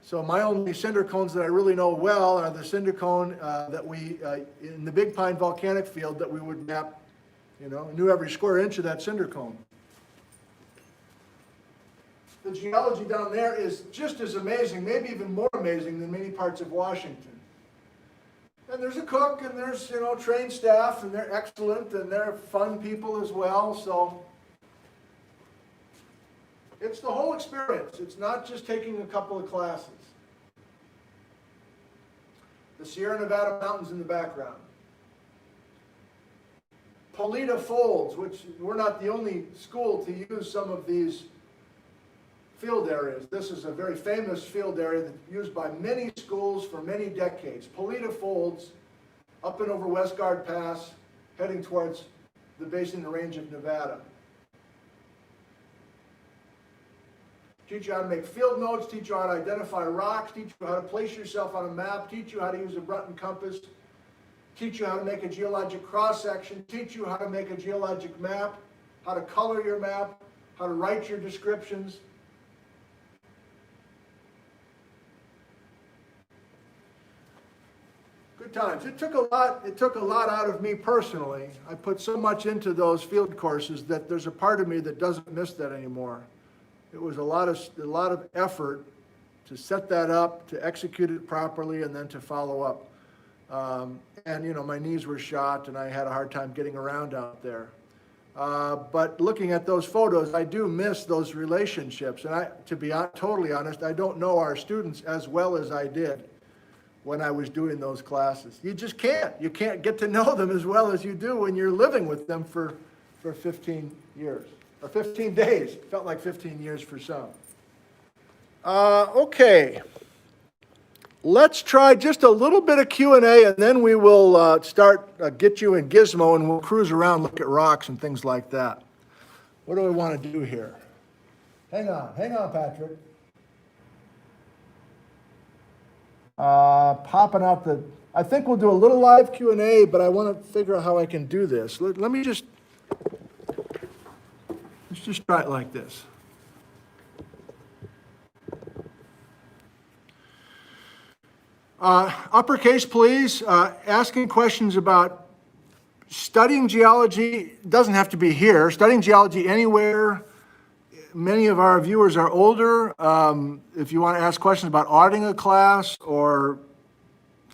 A: So my only cinder cones that I really know well are the cinder cone that we, in the Big Pine volcanic field that we would map, you know, knew every square inch of that cinder cone. The geology down there is just as amazing, maybe even more amazing than many parts of Washington. And there's a cook, and there's, you know, trained staff, and they're excellent, and they're fun people as well, so it's the whole experience. It's not just taking a couple of classes. The Sierra Nevada mountains in the background. Polita Folds, which we're not the only school to use some of these field areas. This is a very famous field area that's used by many schools for many decades. Polita Folds, up and over Westgard Pass, heading towards the base in the range of Nevada. Teach you how to make field notes, teach you how to identify rocks, teach you how to place yourself on a map, teach you how to use a Brunton compass, teach you how to make a geologic cross-section, teach you how to make a geologic map, how to color your map, how to write your descriptions. Good times. It took a lot out of me personally. I put so much into those field courses that there's a part of me that doesn't miss that anymore. It was a lot of effort to set that up, to execute it properly, and then to follow up. And you know, my knees were shot and I had a hard time getting around out there. But looking at those photos, I do miss those relationships. And to be totally honest, I don't know our students as well as I did when I was doing those classes. You just can't. You can't get to know them as well as you do when you're living with them for 15 years. Or 15 days. Felt like 15 years for some. Okay. Let's try just a little bit of Q&A, and then we will get you in Gizmo, and we'll cruise around, look at rocks and things like that. What do we want to do here? Hang on, Patrick. Popping out I think we'll do a little live Q&A, but I want to figure out how I can do this. Let's just try it like this. Uppercase, please. Asking questions about studying geology. Doesn't have to be here. Studying geology anywhere. Many of our viewers are older. If you want to ask questions about auditing a class or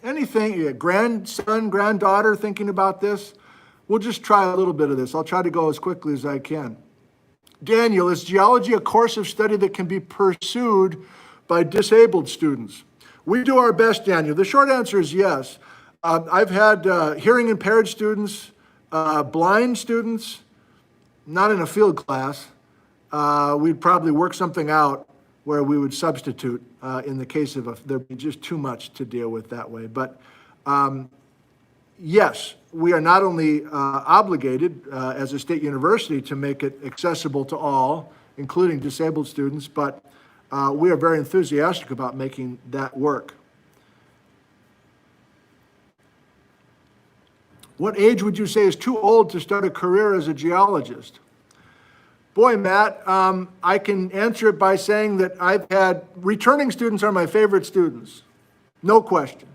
A: anything, grandson, granddaughter thinking about this, we'll just try a little bit of this. I'll try to go as quickly as I can. Daniel, is geology a course of study that can be pursued by disabled students? We do our best, Daniel. The short answer is yes. I've had hearing impaired students, blind students, not in a field class. We'd probably work something out where we would substitute in the case of there'd be just too much to deal with that way. But yes, we are not only obligated as a state university to make it accessible to all, including disabled students, but we are very enthusiastic about making that work. What age would you say is too old to start a career as a geologist? Boy, Matt, I can answer it by saying that I've had returning students are my favorite students, no question.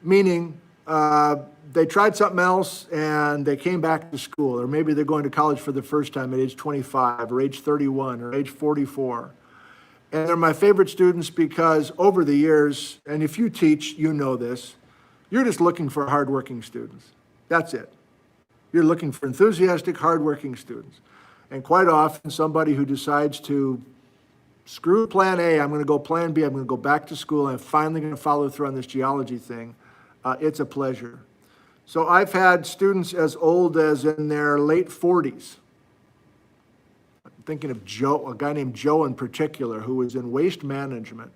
A: Meaning they tried something else and they came back to school, or maybe they're going to college for the first time at age 25 or age 31 or age 44. And they're my favorite students because over the years, and if you teach, you know this, you're just looking for hardworking students. That's it. You're looking for enthusiastic, hardworking students. And quite often, somebody who decides to screw plan A, I'm going to go plan B, I'm going to go back to school, and I'm finally going to follow through on this geology thing, it's a pleasure. So I've had students as old as in their late 40s. Thinking of Joe, a guy named Joe in particular, who was in waste management,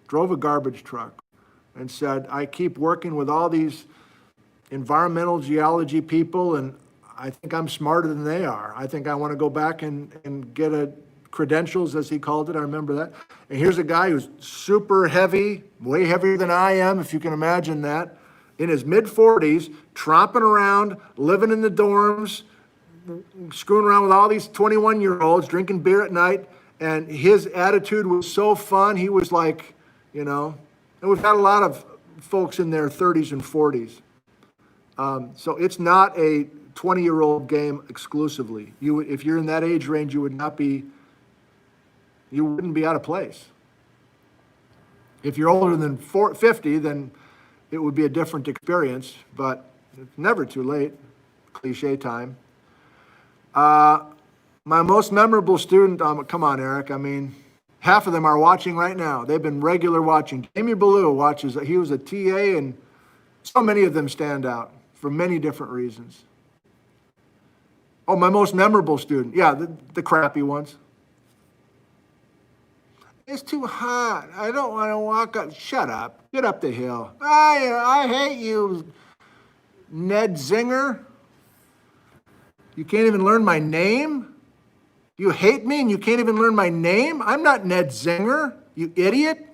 A: drove a garbage truck, and said, I keep working with all these environmental geology people, and I think I'm smarter than they are. I think I want to go back and get a credentials, as he called it. I remember that. And here's a guy who's super heavy, way heavier than I am, if you can imagine that, in his mid-40s, tromping around, living in the dorms, screwing around with all these 21-year-olds, drinking beer at night, and his attitude was so fun. He was like, you know, and we've had a lot of folks in their 30s and 40s. So it's not a 20-year-old game exclusively. If you're in that age range, you wouldn't be out of place. If you're older than 50, then it would be a different experience, but it's never too late, cliche time. My most memorable student, come on, Eric, I mean, half of them are watching right now. They've been regular watching. Jamie Ballou watches, he was a TA, and so many of them stand out for many different reasons. Oh, my most memorable student, yeah, the crappy ones. It's too hot. I don't want to walk up. Shut up. Get up the hill. I hate you, Nedzinger. You can't even learn my name? You hate me and you can't even learn my name? I'm not Nedzinger, you idiot.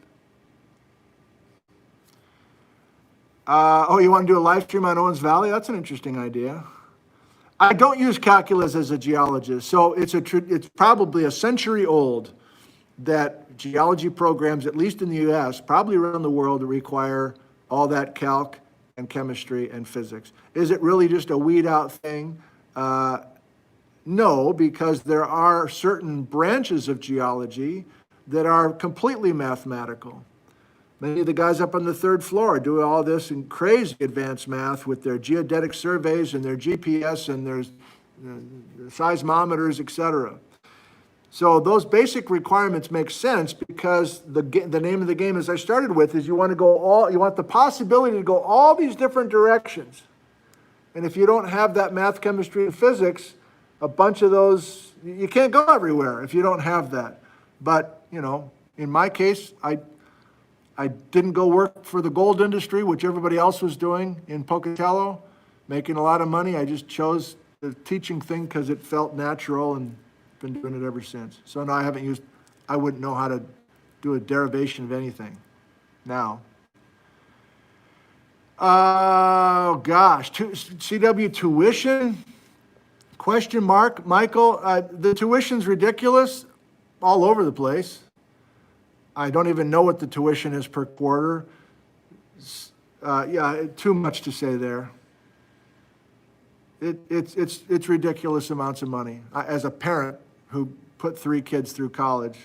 A: You want to do a live stream on Owens Valley? That's an interesting idea. I don't use calculus as a geologist, so it's probably a century old that geology programs, at least in the U.S., probably around the world, require all that calc and chemistry and physics. Is it really just a weed out thing? No, because there are certain branches of geology that are completely mathematical. Many of the guys up on the third floor do all this in crazy advanced math with their geodetic surveys and their GPS and their seismometers, etc. So those basic requirements make sense because the name of the game, as I started with, is you want the possibility to go all these different directions. And if you don't have that math, chemistry, and physics, a bunch of those, you can't go everywhere if you don't have that. But, you know, in my case, I didn't go work for the gold industry, which everybody else was doing in Pocatello, making a lot of money. I just chose the teaching thing because it felt natural and been doing it ever since. So no, I wouldn't know how to do a derivation of anything now. Oh gosh, CW tuition? Question mark, Michael. The tuition's ridiculous all over the place. I don't even know what the tuition is per quarter. Yeah, too much to say there. It's ridiculous amounts of money. As a parent who put 3 kids through college,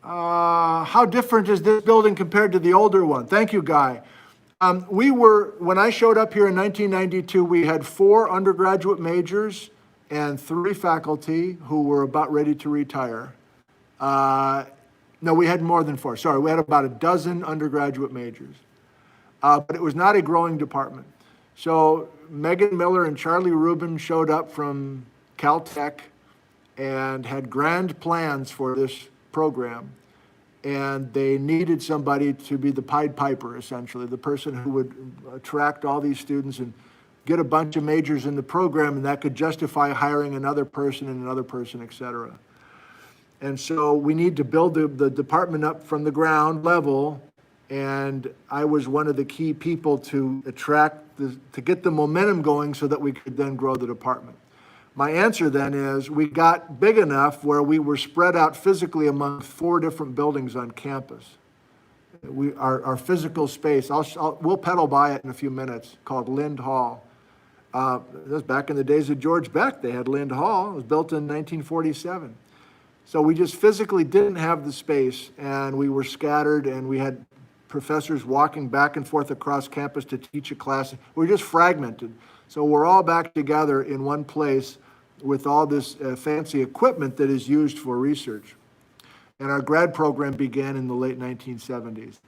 A: how different is this building compared to the older one? Thank you, Guy. When I showed up here in 1992, we had 4 undergraduate majors and 3 faculty who were about ready to retire. No, we had more than 4. Sorry, we had about a dozen undergraduate majors. But it was not a growing department. So Megan Miller and Charlie Rubin showed up from Caltech and had grand plans for this program. And they needed somebody to be the Pied Piper, essentially, the person who would attract all these students and get a bunch of majors in the program, and that could justify hiring another person and another person, et cetera. And so we need to build the department up from the ground level, and I was one of the key people to to get the momentum going so that we could then grow the department. My answer then is we got big enough where we were spread out physically among 4 different buildings on campus. Our physical space, we'll pedal by it in a few minutes, called Lind Hall. That was back in the days of George Beck. They had Lind Hall. It was built in 1947. So we just physically didn't have the space, and we were scattered, and we had professors walking back and forth across campus to teach a class. We were just fragmented. So we're all back together in one place with all this fancy equipment that is used for research. And our grad program began in the late 1970s.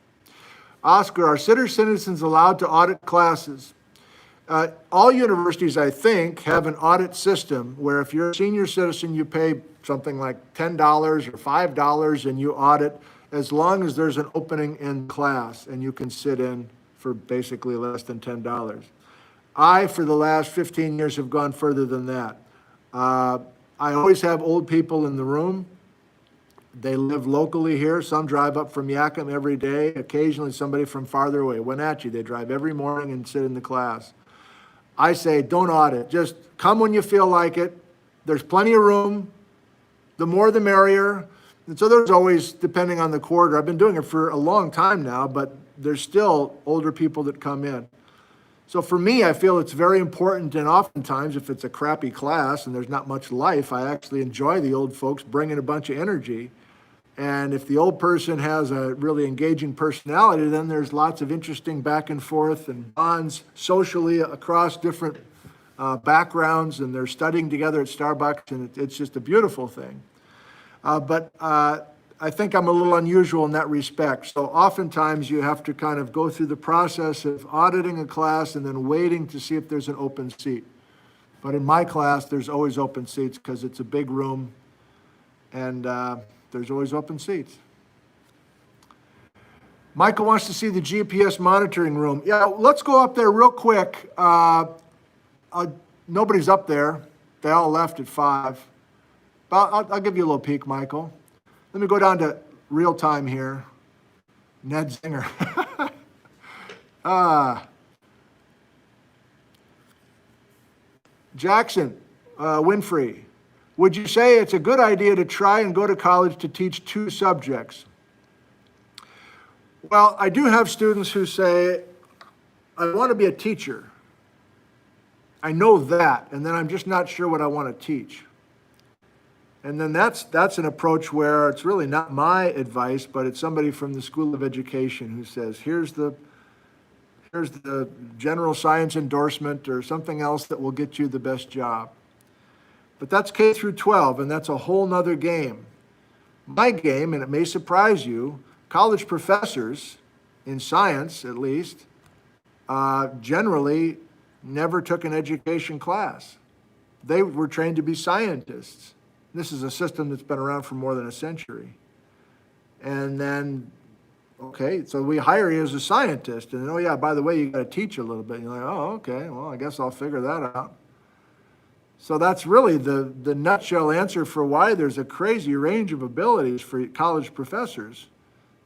A: Oscar, are citizens allowed to audit classes? All universities, I think, have an audit system where if you're a senior citizen, you pay something like $10 or $5 and you audit as long as there's an opening in class and you can sit in for basically less than $10. For the last 15 years, have gone further than that. I always have old people in the room. They live locally here. Some drive up from Yakima every day. Occasionally somebody from farther away, Wenatchee. They drive every morning and sit in the class. I say, don't audit. Just come when you feel like it. There's plenty of room. The more the merrier. And so there's always, depending on the quarter, I've been doing it for a long time now, but there's still older people that come in. So for me, I feel it's very important, and oftentimes if it's a crappy class and there's not much life, I actually enjoy the old folks bringing a bunch of energy. And if the old person has a really engaging personality, then there's lots of interesting back and forth and bonds socially across different backgrounds, and they're studying together at Starbucks, and it's just a beautiful thing. But I think I'm a little unusual in that respect. So oftentimes you have to kind of go through the process of auditing a class and then waiting to see if there's an open seat. But in my class, there's always open seats because it's a big room, and there's always open seats. Michael wants to see the GPS monitoring room. Yeah, let's go up there real quick. Nobody's up there. They all left at 5. But I'll give you a little peek, Michael. Let me go down to real time here. Nedzinger. Jackson, Winfrey. Would you say it's a good idea to try and go to college to teach 2 subjects? Well, I do have students who say, I want to be a teacher. I know that, and then I'm just not sure what I want to teach. And then that's an approach where it's really not my advice, but it's somebody from the School of Education who says, here's the general science endorsement or something else that will get you the best job. But that's K through 12, and that's a whole nother game. My game, and it may surprise you, college professors, in science at least, generally never took an education class. They were trained to be scientists. This is a system that's been around for more than a century. And then, okay, so we hire you as a scientist, and oh yeah, by the way, you got to teach a little bit. And you're like, oh, okay, well, I guess I'll figure that out. So that's really the nutshell answer for why there's a crazy range of abilities for college professors.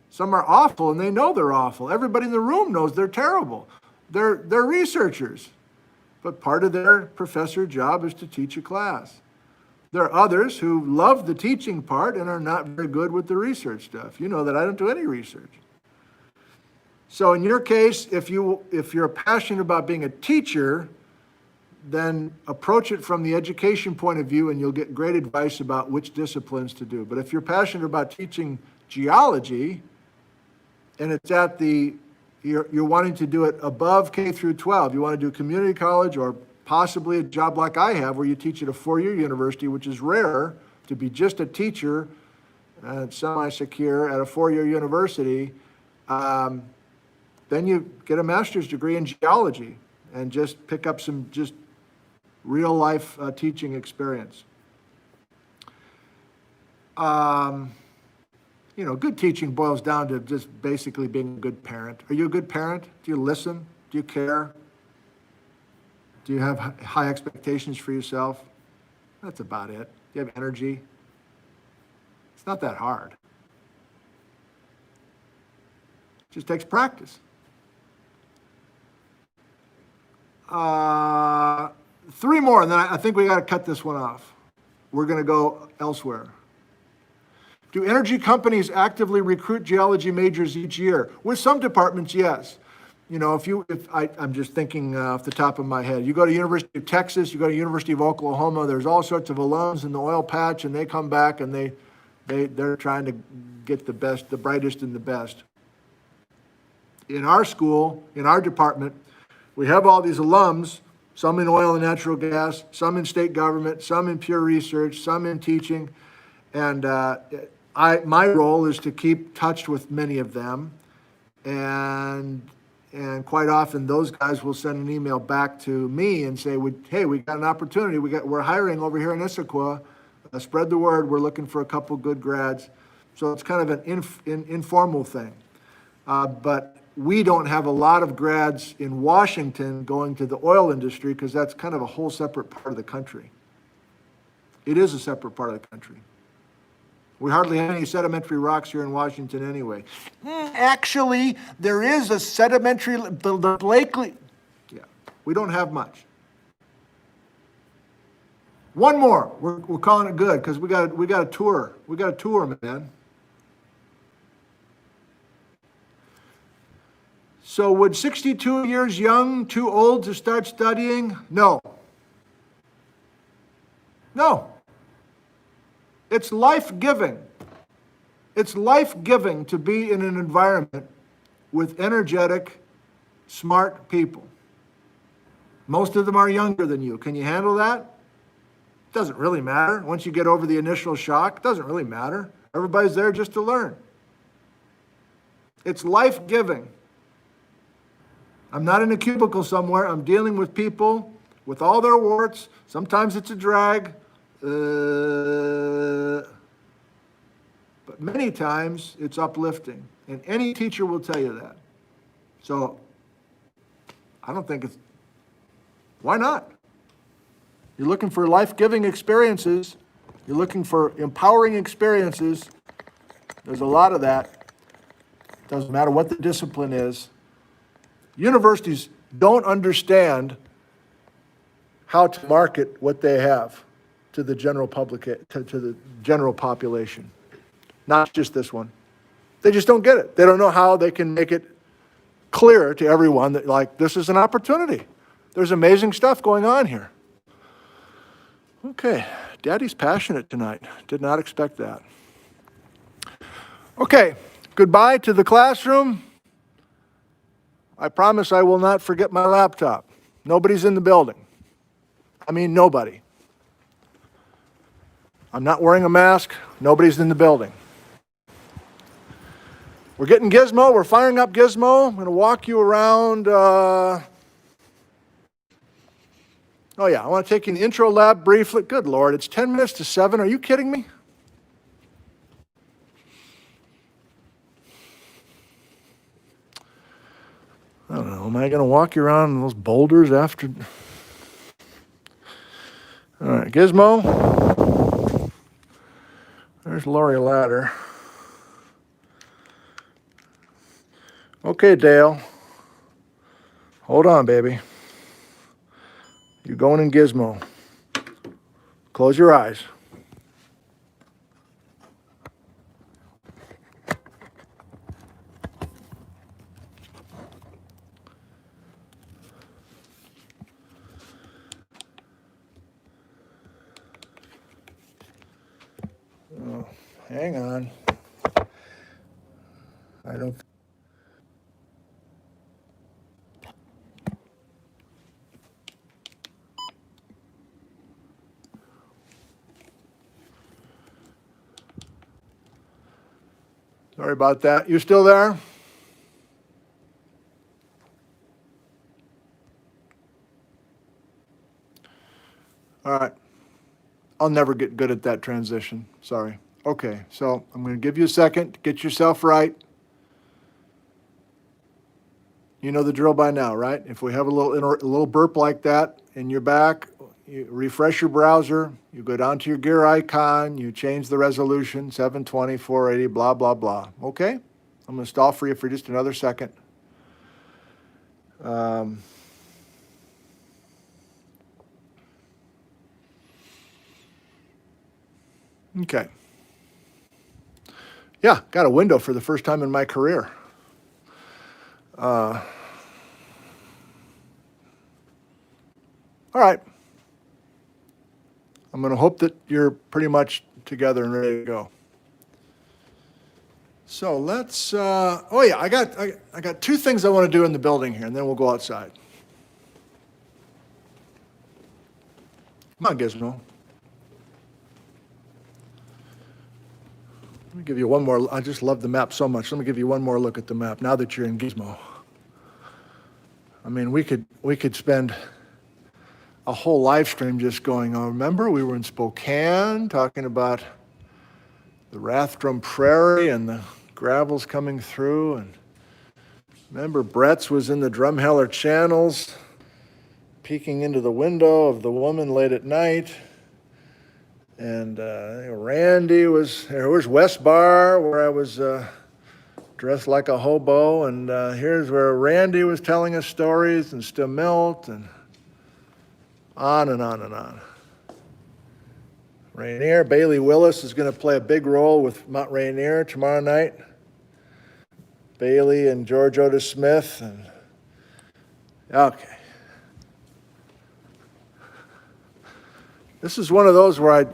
A: Some are awful, and they know they're awful. Everybody in the room knows they're terrible. They're researchers, but part of their professor job is to teach a class. There are others who love the teaching part and are not very good with the research stuff. You know that I don't do any research. So in your case, if you're passionate about being a teacher, then approach it from the education point of view and you'll get great advice about which disciplines to do. But if you're passionate about teaching geology and it's at you're wanting to do it above K through 12, you want to do community college or possibly a job like I have where you teach at a 4-year university, which is rare to be just a teacher and semi-secure at a 4-year university, then you get a master's degree in geology and just pick up some just real life teaching experience. You know, good teaching boils down to just basically being a good parent. Are you a good parent? Do you listen? Do you care? Do you have high expectations for yourself? That's about it. Do you have energy? It's not that hard. It just takes practice. 3 more, and then I think we got to cut this one off. We're going to go elsewhere. Do energy companies actively recruit geology majors each year? With some departments, yes. You know, I'm just thinking off the top of my head. You go to University of Texas, you go to University of Oklahoma, there's all sorts of alums in the oil patch, and they come back and they're trying to get the best, the brightest and the best. In our school, in our department, we have all these alums, some in oil and natural gas, some in state government, some in pure research, some in teaching. And my role is to keep touch with many of them. And quite often those guys will send an email back to me and say, hey, we got an opportunity. We're hiring over here in Issaquah. Spread the word. We're looking for a couple good grads. So it's kind of an informal thing. But we don't have a lot of grads in Washington going to the oil industry because that's kind of a whole separate part of the country. It is a separate part of the country. We hardly have any sedimentary rocks here in Washington anyway. Actually, there is a sedimentary, the Blakely. Yeah, we don't have much. One more. We're calling it good because we got a tour. We got a tour, man. So would 62 years young too old to start studying? No. No. It's life-giving. It's life-giving to be in an environment with energetic, smart people. Most of them are younger than you. Can you handle that? Doesn't really matter. Once you get over the initial shock, doesn't really matter. Everybody's there just to learn. It's life-giving. I'm not in a cubicle somewhere. I'm dealing with people with all their warts. Sometimes it's a drag. But many times it's uplifting. And any teacher will tell you that. So I don't think it's, why not? You're looking for life-giving experiences. You're looking for empowering experiences. There's a lot of that. Doesn't matter what the discipline is. Universities don't understand how to market what they have. to the general public, to the general population. Not just this one. They just don't get it. They don't know how they can make it clear to everyone that, like, this is an opportunity. There's amazing stuff going on here. Okay, Daddy's passionate tonight. Did not expect that. Okay, goodbye to the classroom. I promise I will not forget my laptop. Nobody's in the building. I mean, nobody. I'm not wearing a mask. Nobody's in the building. We're getting Gizmo. We're firing up Gizmo. I'm going to walk you around. Oh, yeah, I want to take you in the intro lab briefly. Good Lord, it's 10 minutes to 7. Are you kidding me? I don't know. Am I going to walk you around those boulders after? All right, Gizmo. There's Lori Ladder. Okay, Dale. Hold on, baby. You're going in Gizmo. Close your eyes. Oh, hang on. I don't. Sorry about that. You still there? All right. I'll never get good at that transition. Sorry. Okay, so I'm going to give you a second to get yourself right. You know the drill by now, right? If we have a little burp like that in your back, you refresh your browser, you go down to your gear icon, you change the resolution, 720, 480, blah, blah, blah. Okay? I'm going to stall for you for just another second. Okay. Yeah, got a window for the first time in my career. All right. I'm going to hope that you're pretty much together and ready to go. So let's, oh yeah, I got two things I want to do in the building here, and then we'll go outside. Come on, Gizmo. Let me give you one more, I just love the map so much. Let me give you one more look at the map now that you're in Gizmo. I mean, we could spend a whole live stream just going, oh, remember we were in Spokane talking about the Rathdrum Prairie and the gravels coming through, and remember Brett's was in the Drumheller Channels peeking into the window of the woman late at night, and Randy was, where's West Bar where I was dressed like a hobo, and here's where Randy was telling us stories, and Stamilt, and on and on and on. Rainier, Bailey Willis is going to play a big role with Mount Rainier tomorrow night. Bailey and George Otis Smith. And okay. This is one of those where I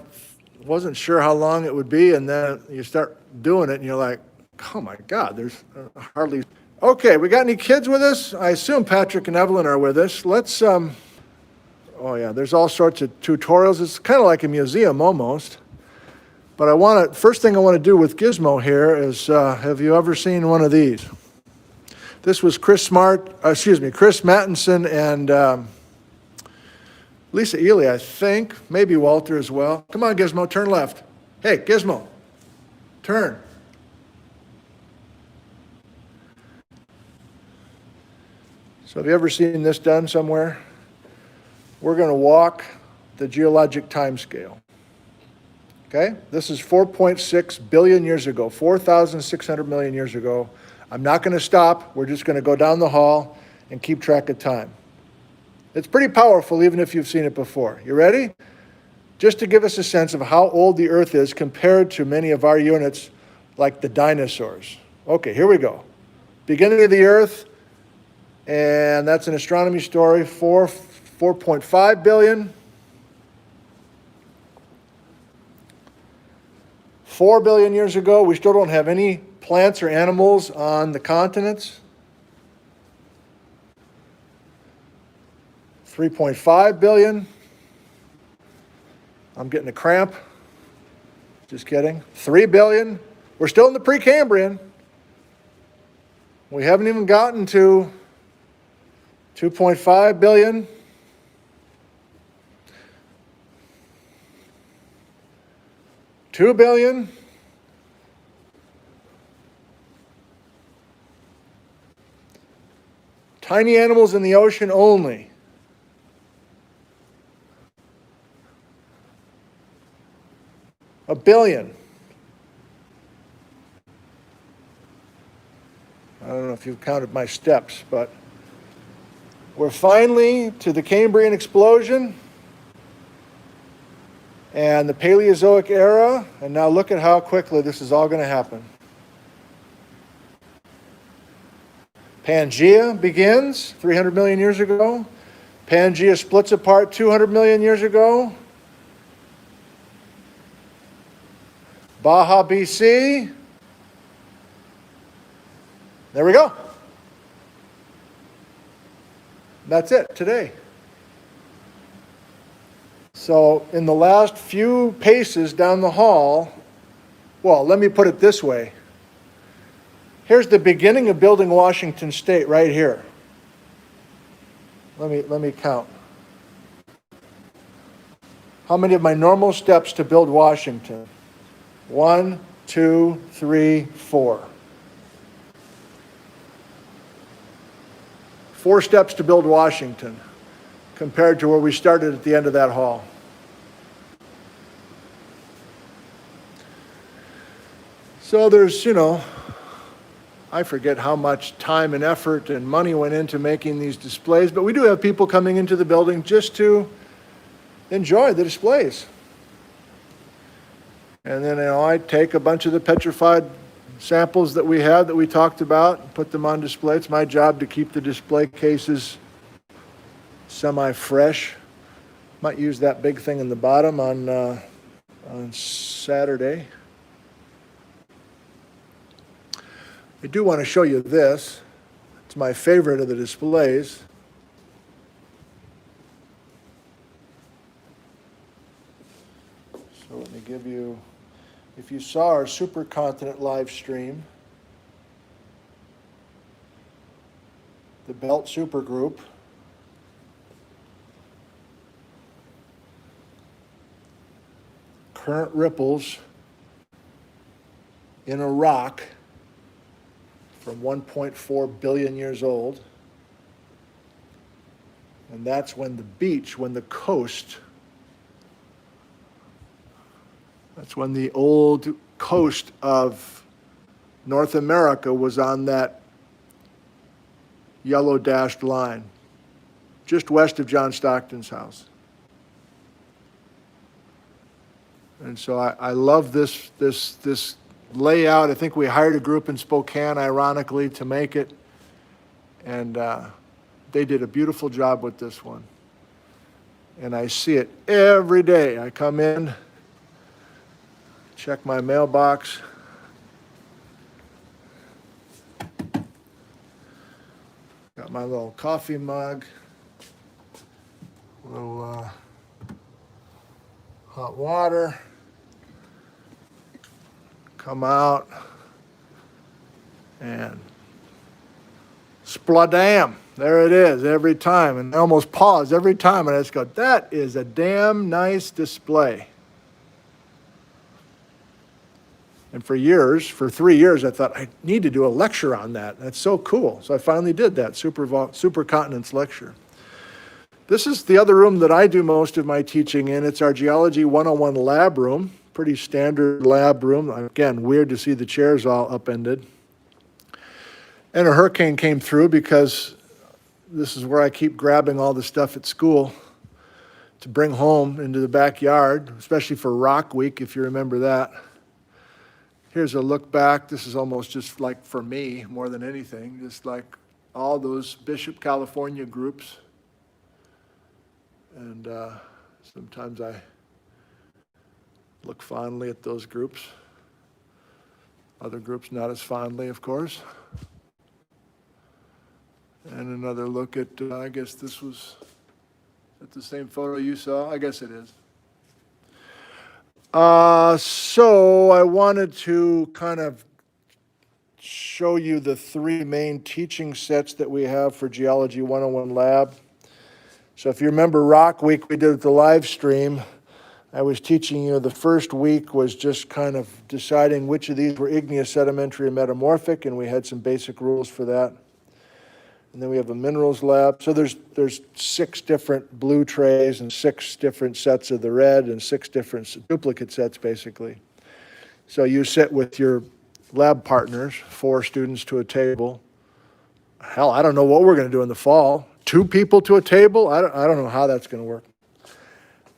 A: wasn't sure how long it would be, and then you start doing it, and you're like, oh my God, there's hardly. Okay, we got any kids with us? I assume Patrick and Evelyn are with us. Let's, oh yeah, there's all sorts of tutorials. It's kind of like a museum almost. But first thing I want to do with Gizmo here is, have you ever seen one of these? This was Chris Mattinson and Lisa Ely, I think, maybe Walter as well. Come on, Gizmo, turn left. Hey, Gizmo, turn. So have you ever seen this done somewhere? We're going to walk the geologic time scale. Okay? This is 4.6 billion years ago, 4,600 million years ago. I'm not going to stop. We're just going to go down the hall and keep track of time. It's pretty powerful, even if you've seen it before. You ready? just to give us a sense of how old the Earth is compared to many of our units, like the dinosaurs. Okay, here we go. Beginning of the Earth, and that's an astronomy story, 4.5 billion. 4 billion years ago, we still don't have any plants or animals on the continents. 3.5 billion. I'm getting a cramp. Just kidding. 3 billion. We're still in the Precambrian. We haven't even gotten to 2.5 billion. 2 billion. Tiny animals in the ocean only. A billion. I don't know if you've counted my steps, but we're finally to the Cambrian explosion and the Paleozoic era, and now look at how quickly this is all going to happen. Pangea begins 300 million years ago. Pangea splits apart 200 million years ago. Baja BC. There we go. That's it today. So in the last few paces down the hall, well, let me put it this way. Here's the beginning of building Washington State right here. Let me count. How many of my normal steps to build Washington? 1, 2, 3, 4. 4 steps to build Washington compared to where we started at the end of that hall. So there's, I forget how much time and effort and money went into making these displays, but we do have people coming into the building just to enjoy the displays. And then I take a bunch of the petrified samples that we have that we talked about and put them on display. It's my job to keep the display cases semi-fresh. Might use that big thing in the bottom on Saturday. I do want to show you this. It's my favorite of the displays. So let me give you, if you saw our supercontinent live stream, the Belt Supergroup, current ripples in a rock from 1.4 billion years old. And that's when the beach, when the coast, that's when the old coast of North America was on that yellow dashed line, just west of John Stockton's house. And so I love this layout. I think we hired a group in Spokane, ironically, to make it. And they did a beautiful job with this one. And I see it every day. I come in, check my mailbox. Got my little coffee mug, a little hot water. Come out and spladam, there it is every time. And I almost pause every time and I just go, that is a damn nice display. And for 3 years, I thought I need to do a lecture on that. That's so cool. So I finally did that, Supercontinents lecture. This is the other room that I do most of my teaching in. It's our Geology 101 lab room. Pretty standard lab room. Again, weird to see the chairs all upended. And a hurricane came through because this is where I keep grabbing all the stuff at school. to bring home into the backyard, especially for Rock Week, if you remember that. Here's a look back. This is almost just like for me more than anything, just like all those Bishop, California groups. And sometimes I look fondly at those groups. Other groups not as fondly, of course. And another look at, I guess this was at the same photo you saw. I guess it is. So I wanted to kind of show you the three main teaching sets that we have for Geology 101 Lab. So if you remember Rock Week, we did the live stream. I was teaching you the first week was just kind of deciding which of these were igneous, sedimentary, and metamorphic, and we had some basic rules for that. And then we have a minerals lab. So there's 6 different blue trays and 6 different sets of the red and 6 different duplicate sets, basically. So you sit with your lab partners, 4 students to a table. Hell, I don't know what we're going to do in the fall. 2 people to a table? I don't know how that's going to work.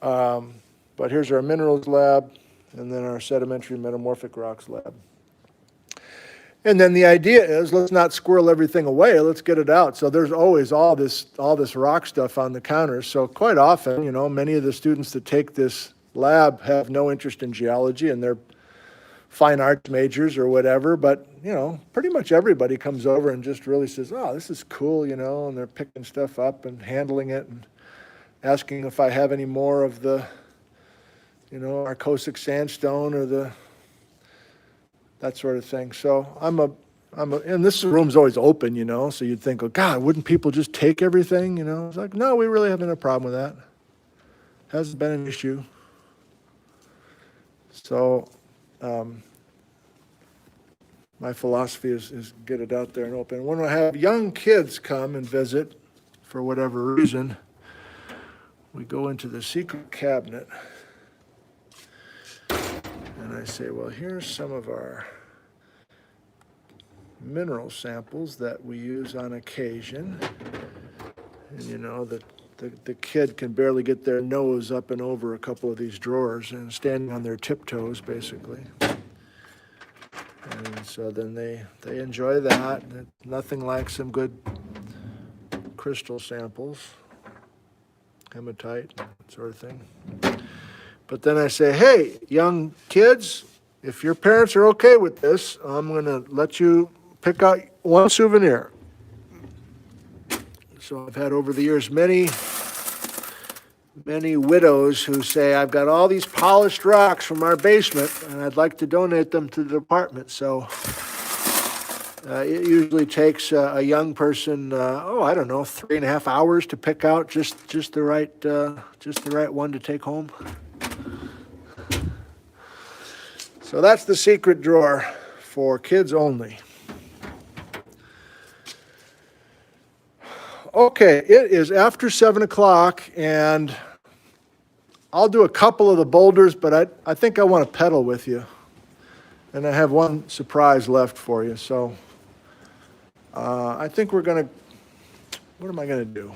A: But here's our minerals lab and then our sedimentary metamorphic rocks lab. And then the idea is, let's not squirrel everything away, let's get it out. So there's always all this rock stuff on the counters. So quite often, you know, many of the students that take this lab have no interest in geology and they're fine arts majors or whatever, but, you know, pretty much everybody comes over and just really says, oh, this is cool, you know, and they're picking stuff up and handling it and asking if I have any more of the, you know, Arcosic sandstone or that sort of thing. So and this room's always open, you know, so you'd think, oh God, wouldn't people just take everything, you know? It's like, no, we really haven't a problem with that. Hasn't been an issue. So my philosophy is get it out there and open. When I have young kids come and visit, for whatever reason, we go into the secret cabinet. And I say, well, here's some of our mineral samples that we use on occasion. And you know, the kid can barely get their nose up and over a couple of these drawers and standing on their tiptoes, basically. And so then they enjoy that. Nothing like some good crystal samples, hematite, that sort of thing. But then I say, hey, young kids, if your parents are okay with this, I'm going to let you pick out one souvenir. So I've had over the years many widows who say, I've got all these polished rocks from our basement, and I'd like to donate them to the department. So it usually takes a young person, I don't know, 3.5 hours to pick out just the right one to take home. So that's the secret drawer for kids only. Okay, it is after 7 o'clock, and I'll do a couple of the boulders, but I think I want to pedal with you. And I have one surprise left for you. So I think what am I going to do?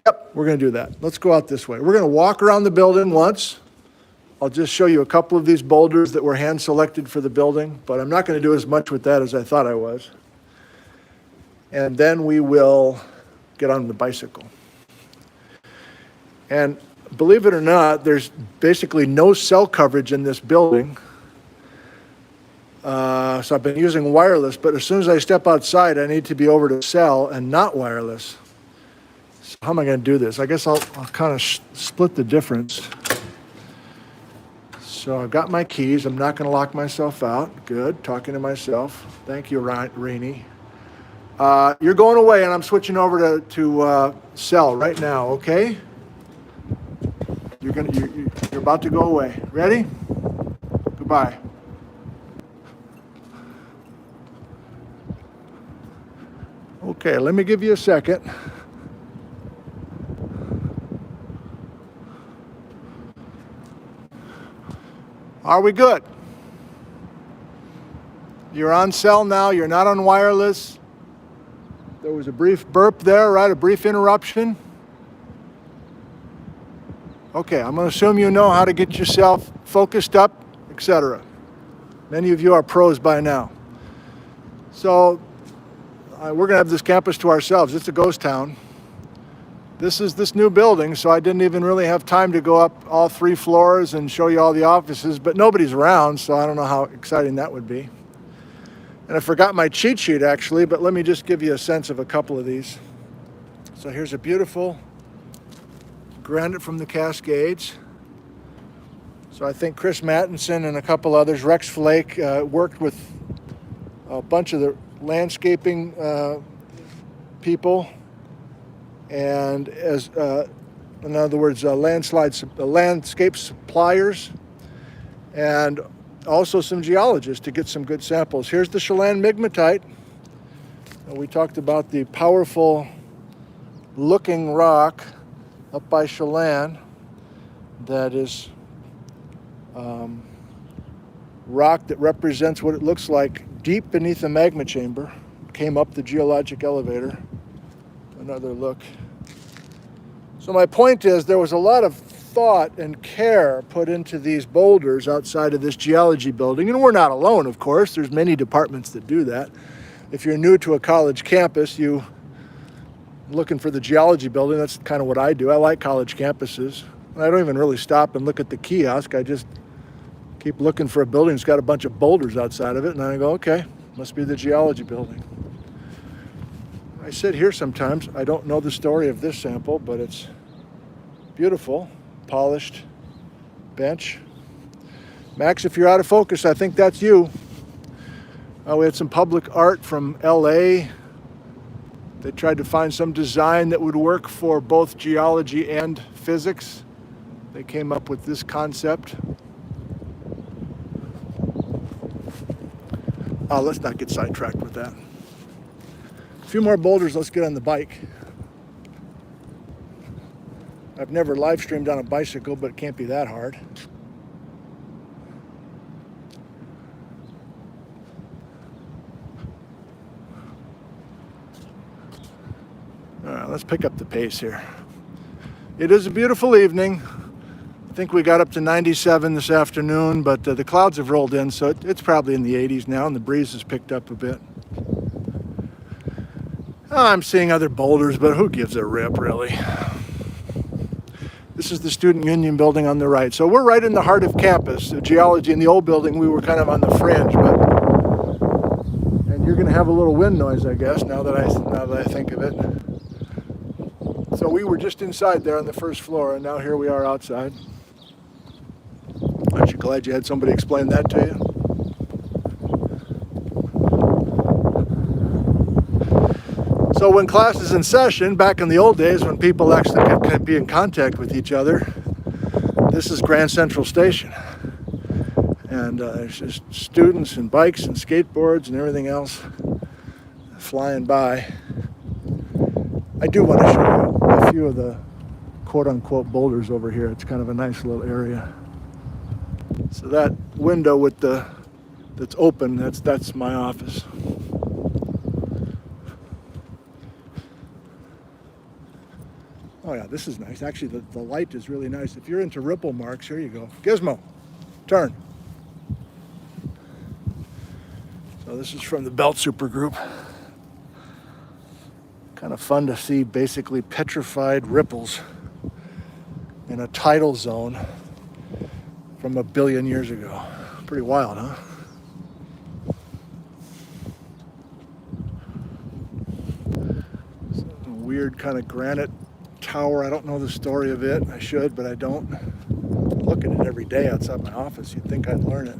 A: Yep, we're going to do that. Let's go out this way. We're going to walk around the building once. I'll just show you a couple of these boulders that were hand selected for the building, but I'm not going to do as much with that as I thought I was. And then we will get on the bicycle. And believe it or not, there's basically no cell coverage in this building. So I've been using wireless, but as soon as I step outside, I need to be over to cell and not wireless. So how am I going to do this? I guess I'll kind of split the difference. So I've got my keys. I'm not going to lock myself out. Good. Talking to myself. Thank you, Rainey. You're going away, and I'm switching over to cell right now. Okay? You're about to go away. Ready? Goodbye. Okay. Let me give you a second. Are we good? You're on cell now. You're not on wireless. There was a brief burp there, right? A brief interruption. Okay, I'm going to assume you know how to get yourself focused up, etc. Many of you are pros by now. So we're going to have this campus to ourselves. It's a ghost town. This is this new building, so I didn't even really have time to go up all 3 floors and show you all the offices, but nobody's around, so I don't know how exciting that would be. And I forgot my cheat sheet actually, but let me just give you a sense of a couple of these. So here's a beautiful granite from the Cascades. So I think Chris Mattinson and a couple others, Rex Flake, worked with a bunch of the landscaping people, and as in other words, landscape suppliers, and also some geologists to get some good samples. Here's the Chelan migmatite. We talked about the powerful looking rock up by Chelan that is rock that represents what it looks like deep beneath the magma chamber. Came up the geologic elevator. Another look. So my point is, there was a lot of thought and care put into these boulders outside of this geology building, and we're not alone, of course. There's many departments that do that. If you're new to a college campus, you looking for the geology building, that's kind of what I do. I like college campuses. I don't even really stop and look at the kiosk. I just keep looking for a building that's got a bunch of boulders outside of it, and I go, okay, must be the geology building. I sit here sometimes. I don't know the story of this sample, but it's beautiful, polished bench. Max, if you're out of focus, I think that's you. We had some public art from LA. They tried to find some design that would work for both geology and physics. They came up with this concept. Let's not get sidetracked with that. A few more boulders, let's get on the bike. I've never live streamed on a bicycle, but it can't be that hard. All right, let's pick up the pace here. It is a beautiful evening. I think we got up to 97 this afternoon, but the clouds have rolled in, so it's probably in the 80s now, and the breeze has picked up a bit. I'm seeing other boulders, but who gives a rip, really? This is the Student Union building on the right. So we're right in the heart of campus. The geology in the old building, we were kind of on the fringe, and you're going to have a little wind noise, I guess, now that I think of it. So we were just inside there on the first floor, and now here we are outside. Aren't you glad you had somebody explain that to you? So when class is in session, back in the old days when people actually could be in contact with each other, this is Grand Central Station. And there's just students and bikes and skateboards and everything else flying by. I do want to show you a few of the quote-unquote boulders over here. It's kind of a nice little area. So that window with that's open, that's my office. Oh yeah, this is nice. Actually, the light is really nice. If you're into ripple marks, here you go. Gizmo, turn. So this is from the Belt Supergroup. Kind of fun to see basically petrified ripples in a tidal zone from 1 billion years ago. Pretty wild, huh? A weird kind of granite tower. I don't know the story of it. I should, but I don't. I look at it every day outside my office. You'd think I'd learn it.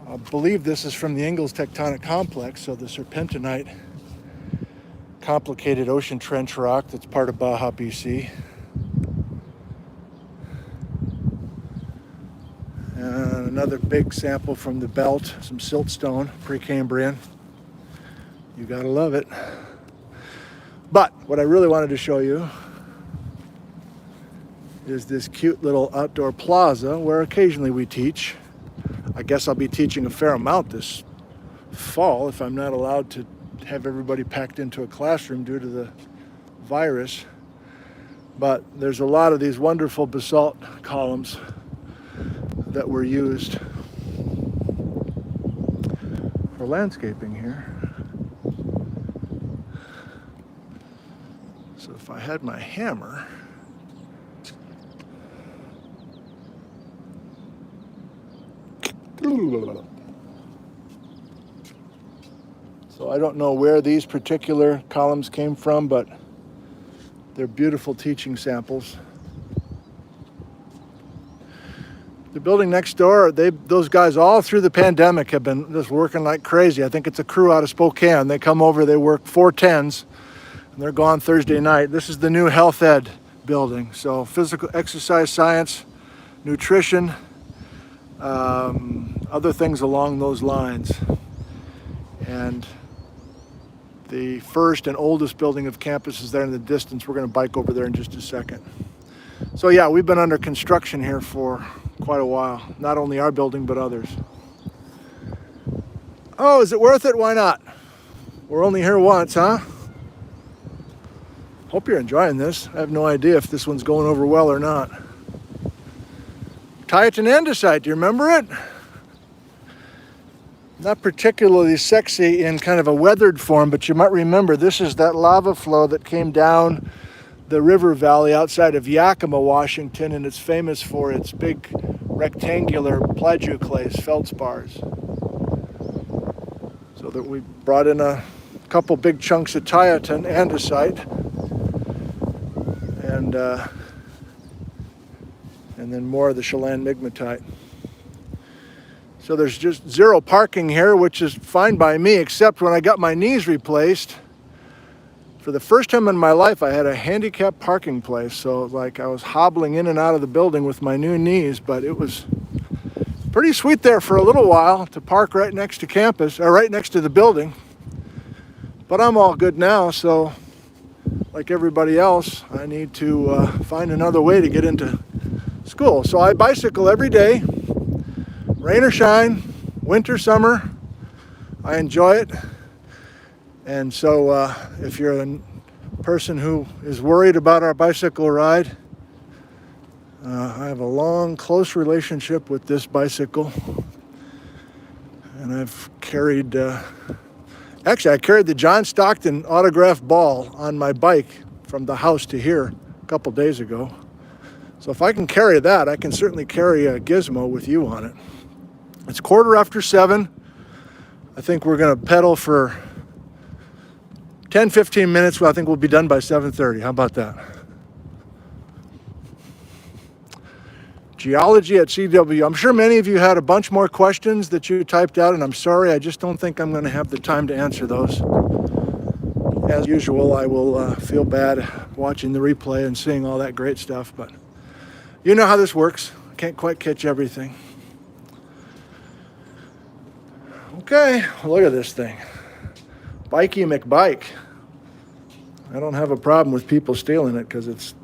A: I believe this is from the Ingalls Tectonic Complex, so the serpentinite, complicated ocean trench rock that's part of Baja, BC. And another big sample from the belt, some siltstone, Precambrian. You gotta love it. But what I really wanted to show you is this cute little outdoor plaza where occasionally we teach. I guess I'll be teaching a fair amount this fall if I'm not allowed to have everybody packed into a classroom due to the virus. But there's a lot of these wonderful basalt columns that were used for landscaping here. So if I had my hammer, so I don't know where these particular columns came from, but they're beautiful teaching samples. The building next door, those guys all through the pandemic have been just working like crazy. I think it's a crew out of Spokane. They come over, they work 410s, and they're gone Thursday night. This is the new health ed building. So physical exercise science, nutrition, other things along those lines. And the first and oldest building of campus is there in the distance. We're going to bike over there in just a second. So yeah, we've been under construction here for quite a while. Not only our building, but others. Oh, is it worth it? Why not? We're only here once, huh? Hope you're enjoying this. I have no idea if this one's going over well or not. Tieton andesite, do you remember it? Not particularly sexy in kind of a weathered form, but you might remember this is that lava flow that came down the river valley outside of Yakima, Washington, and it's famous for its big rectangular plagioclase feldspars. So that we brought in a couple big chunks of Tieton andesite, and then more of the Chelan migmatite. So there's just zero parking here, which is fine by me, except when I got my knees replaced. For the first time in my life, I had a handicapped parking place. So like I was hobbling in and out of the building with my new knees, but it was pretty sweet there for a little while to park right next to campus, or right next to the building. But I'm all good now, so like everybody else, I need to find another way to get into school. So I bicycle every day, rain or shine, winter, summer. I enjoy it. And so if you're a person who is worried about our bicycle ride, I have a long, close relationship with this bicycle. And I've carried, actually I carried the John Stockton autographed ball on my bike from the house to here a couple days ago. So if I can carry that, I can certainly carry a Gizmo with you on it. It's 7:15. I think we're going to pedal for 10-15 minutes. Well, I think we'll be done by 7:30. How about that? Geology at CWU. I'm sure many of you had a bunch more questions that you typed out, and I'm sorry, I just don't think I'm going to have the time to answer those. As usual, I will feel bad watching the replay and seeing all that great stuff, but you know how this works. Can't quite catch everything. Okay, look at this thing. Bikey McBike. I don't have a problem with people stealing it because it's,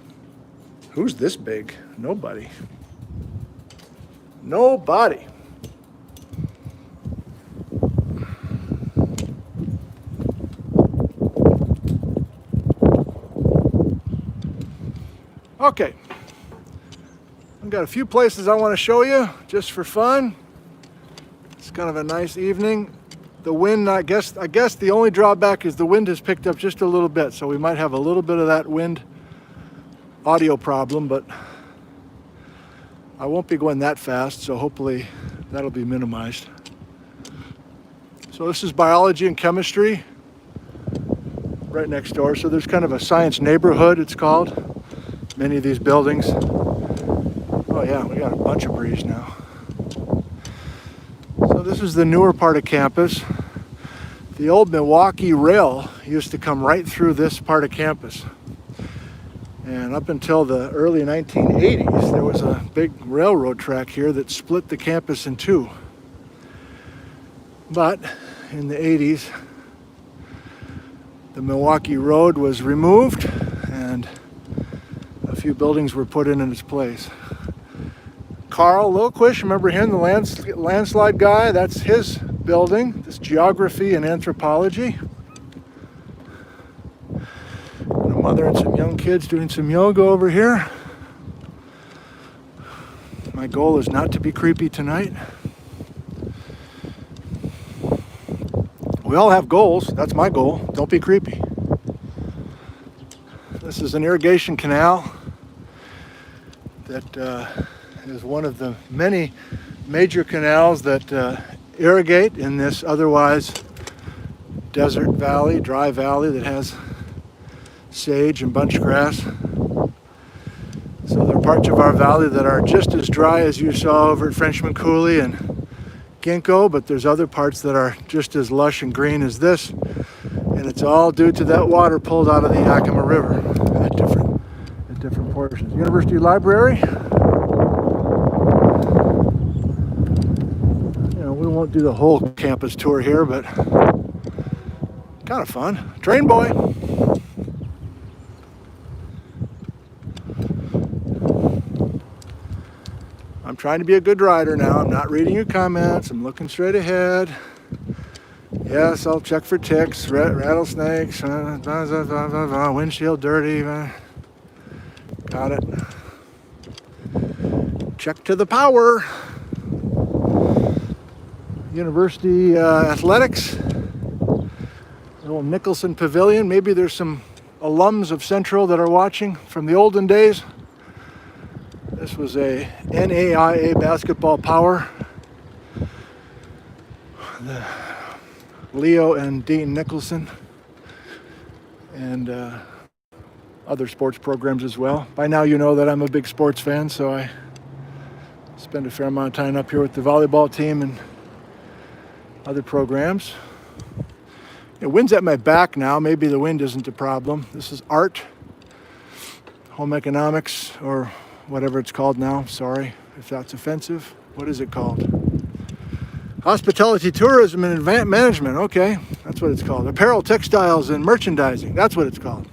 A: who's this big? Nobody. Nobody. Okay. I've got a few places I want to show you just for fun. It's kind of a nice evening. The wind, I guess the only drawback is the wind has picked up just a little bit, so we might have a little bit of that wind audio problem, but I won't be going that fast, so hopefully that'll be minimized. So this is biology and chemistry right next door. So there's kind of a science neighborhood, it's called. Many of these buildings. Oh yeah, we got a bunch of breeze now. So this is the newer part of campus. The old Milwaukee rail used to come right through this part of campus. And up until the early 1980s, there was a big railroad track here that split the campus in two. But in the 80s, the Milwaukee Road was removed and a few buildings were put in its place. Carl Lilquish, remember him, the landslide guy? That's his building, this geography and anthropology. Mother and some young kids doing some yoga over here. My goal is not to be creepy tonight. We all have goals. That's my goal. Don't be creepy. This is an irrigation canal that is one of the many major canals that irrigate in this otherwise desert valley, dry valley that has sage and bunch grass. So there are parts of our valley that are just as dry as you saw over at Frenchman Coulee and Ginkgo, but there's other parts that are just as lush and green as this, and it's all due to that water pulled out of the Yakima River at different portions. University Library. You know, we won't do the whole campus tour here, but kind of fun. Train boy. I'm trying to be a good rider now. I'm not reading your comments. I'm looking straight ahead. Yes, I'll check for ticks, rattlesnakes, windshield dirty. Got it. Check to the power. University athletics. Little Nicholson Pavilion. Maybe there's some alums of Central that are watching from the olden days. This was a NAIA basketball power. Leo and Dean Nicholson, and other sports programs as well. By now you know that I'm a big sports fan, so I spend a fair amount of time up here with the volleyball team and other programs. The wind's at my back now. Maybe the wind isn't a problem. This is art, home economics, or whatever it's called now. Sorry if that's offensive. What is it called? Hospitality, tourism, and event management. Okay, that's what it's called. Apparel, textiles, and merchandising. That's what it's called.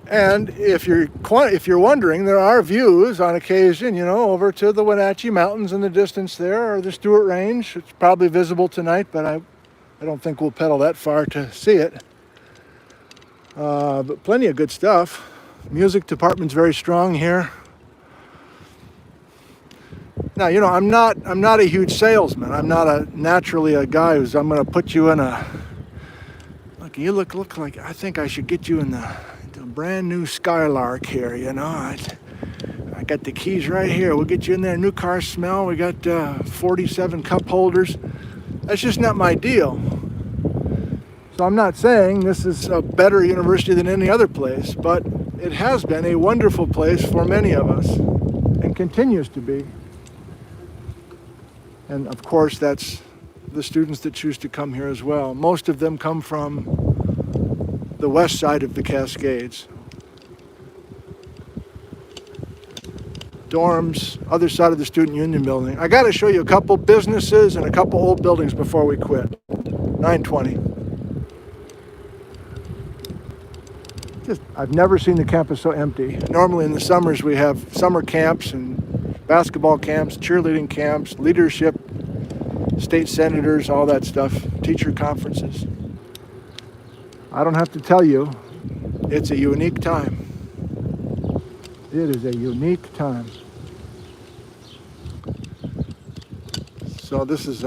A: And if you're wondering, there are views on occasion, you know, over to the Wenatchee Mountains in the distance there, or the Stewart Range. It's probably visible tonight, but I don't think we'll pedal that far to see it. But plenty of good stuff. Music department's very strong here. Now, you know, I'm not a huge salesman. I'm not naturally a guy I'm going to put you in look, you look like, I think I should get you in the brand new Skylark here, you know. I got the keys right here. We'll get you in there. New car smell. We got 47 cup holders. That's just not my deal. So I'm not saying this is a better university than any other place, but it has been a wonderful place for many of us and continues to be. And of course, that's the students that choose to come here as well. Most of them come from the west side of the Cascades. Dorms, other side of the Student Union building. I got to show you a couple businesses and a couple old buildings before we quit. 9:20. I've never seen the campus so empty. Normally in the summers we have summer camps and basketball camps, cheerleading camps, leadership, state senators, all that stuff, teacher conferences. I don't have to tell you, it's a unique time. It is a unique time. So this is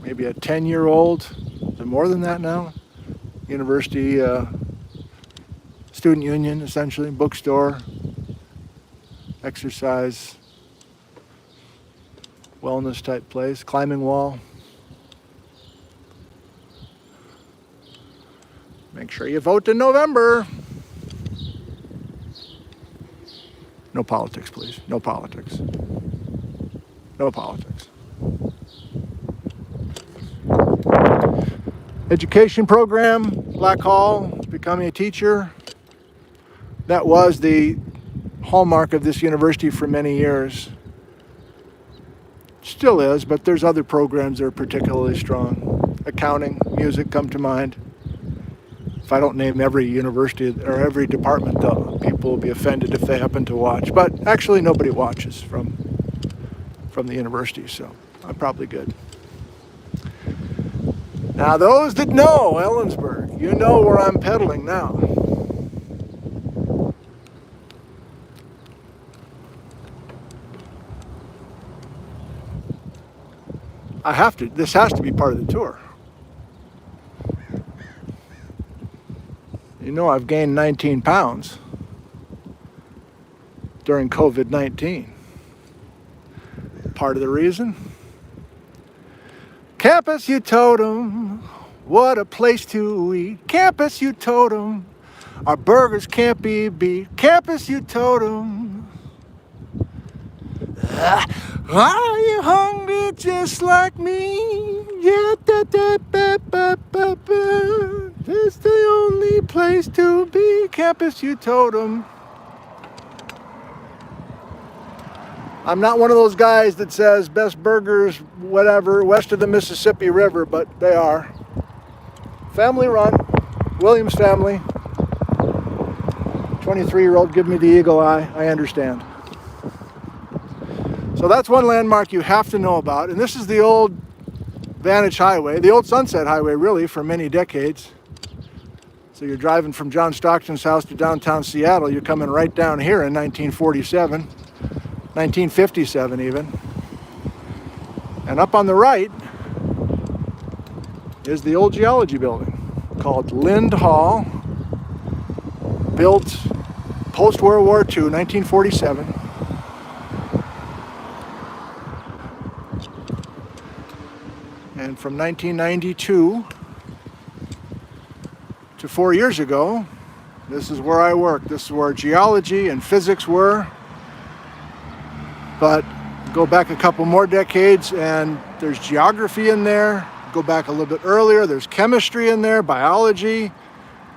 A: maybe a 10-year-old, more than that now, university student union, essentially, bookstore, exercise, wellness type place, climbing wall. Make sure you vote in November. No politics, please. No politics. No politics. Education program, Black Hall, becoming a teacher. That was the hallmark of this university for many years. Still is, but there's other programs that are particularly strong. Accounting, music come to mind. If I don't name every university or every department, though, people will be offended if they happen to watch. But actually, nobody watches from the university, so I'm probably good. Now those that know Ellensburg, you know where I'm pedaling now. This has to be part of the tour. You know I've gained 19 pounds during COVID-19. Part of the reason? Campus, you totem, what a place to eat. Campus, you totem, our burgers can't be beat. Campus, you totem. Are you hungry just like me? Yeah, it's the only place to be. Campus, you totem. I'm not one of those guys that says best burgers, whatever, west of the Mississippi River, but they are. Family run, Williams family. 23-year-old give me the eagle eye, I understand. So that's one landmark you have to know about. And this is the old Vantage Highway, the old Sunset Highway really for many decades. So you're driving from John Stockton's house to downtown Seattle, you're coming right down here in 1947, 1957 even. And up on the right is the old geology building called Lind Hall, built post-World War II, 1947. And from 1992 to 4 years ago, this is where I worked. This is where geology and physics were. But go back a couple more decades and there's geography in there. Go back a little bit earlier, there's chemistry in there, biology.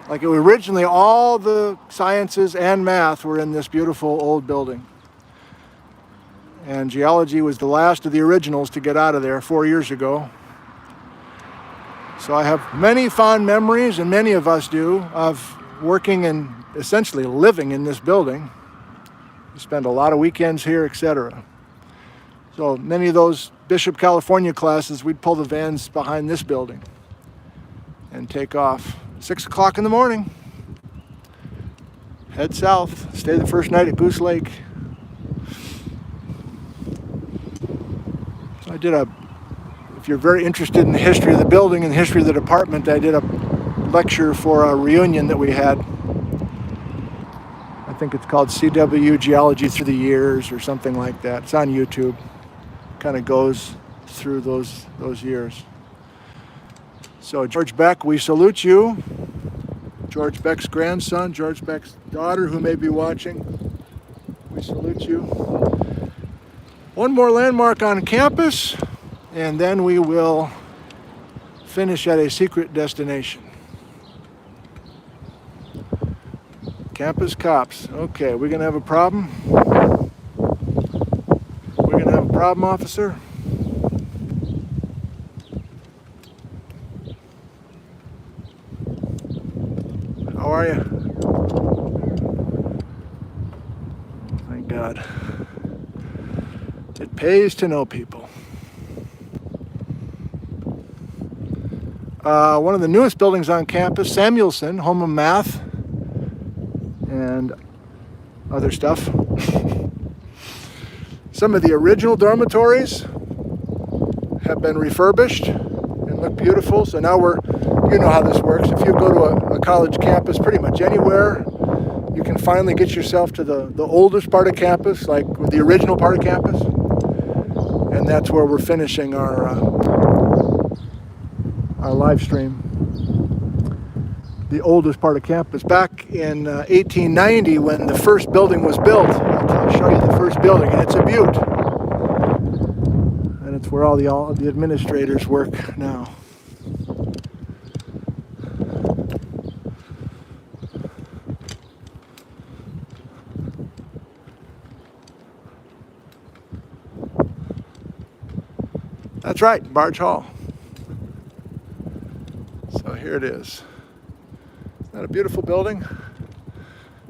A: Like it was originally all the sciences and math were in this beautiful old building. And geology was the last of the originals to get out of there 4 years ago. So I have many fond memories, and many of us do, of working and essentially living in this building. We spend a lot of weekends here, etc. So many of those Bishop, California classes, we'd pull the vans behind this building and take off. 6 o'clock in the morning, head south, stay the first night at Goose Lake. So I did if you're very interested in the history of the building and the history of the department, I did a lecture for a reunion that we had. I think it's called CWU Geology Through the Years or something like that. It's on YouTube. Kind of goes through those years. So George Beck, we salute you. George Beck's grandson, George Beck's daughter who may be watching, we salute you. One more landmark on campus, and then we will finish at a secret destination. Campus cops. Okay, we're gonna have a problem. We're gonna have a problem, officer. How are you? Thank God. It pays to know people. One of the newest buildings on campus, Samuelson, home of math and other stuff. Some of the original dormitories have been refurbished and look beautiful. So now you know how this works. If you go to a college campus pretty much anywhere, you can finally get yourself to the oldest part of campus, like the original part of campus. And that's where we're finishing our live stream. The oldest part of campus. Back in 1890 when the first building was built, I'll show you the first building, and it's a beaut. And it's where all the administrators work now. That's right, Barge Hall. So here it is. Isn't that a beautiful building?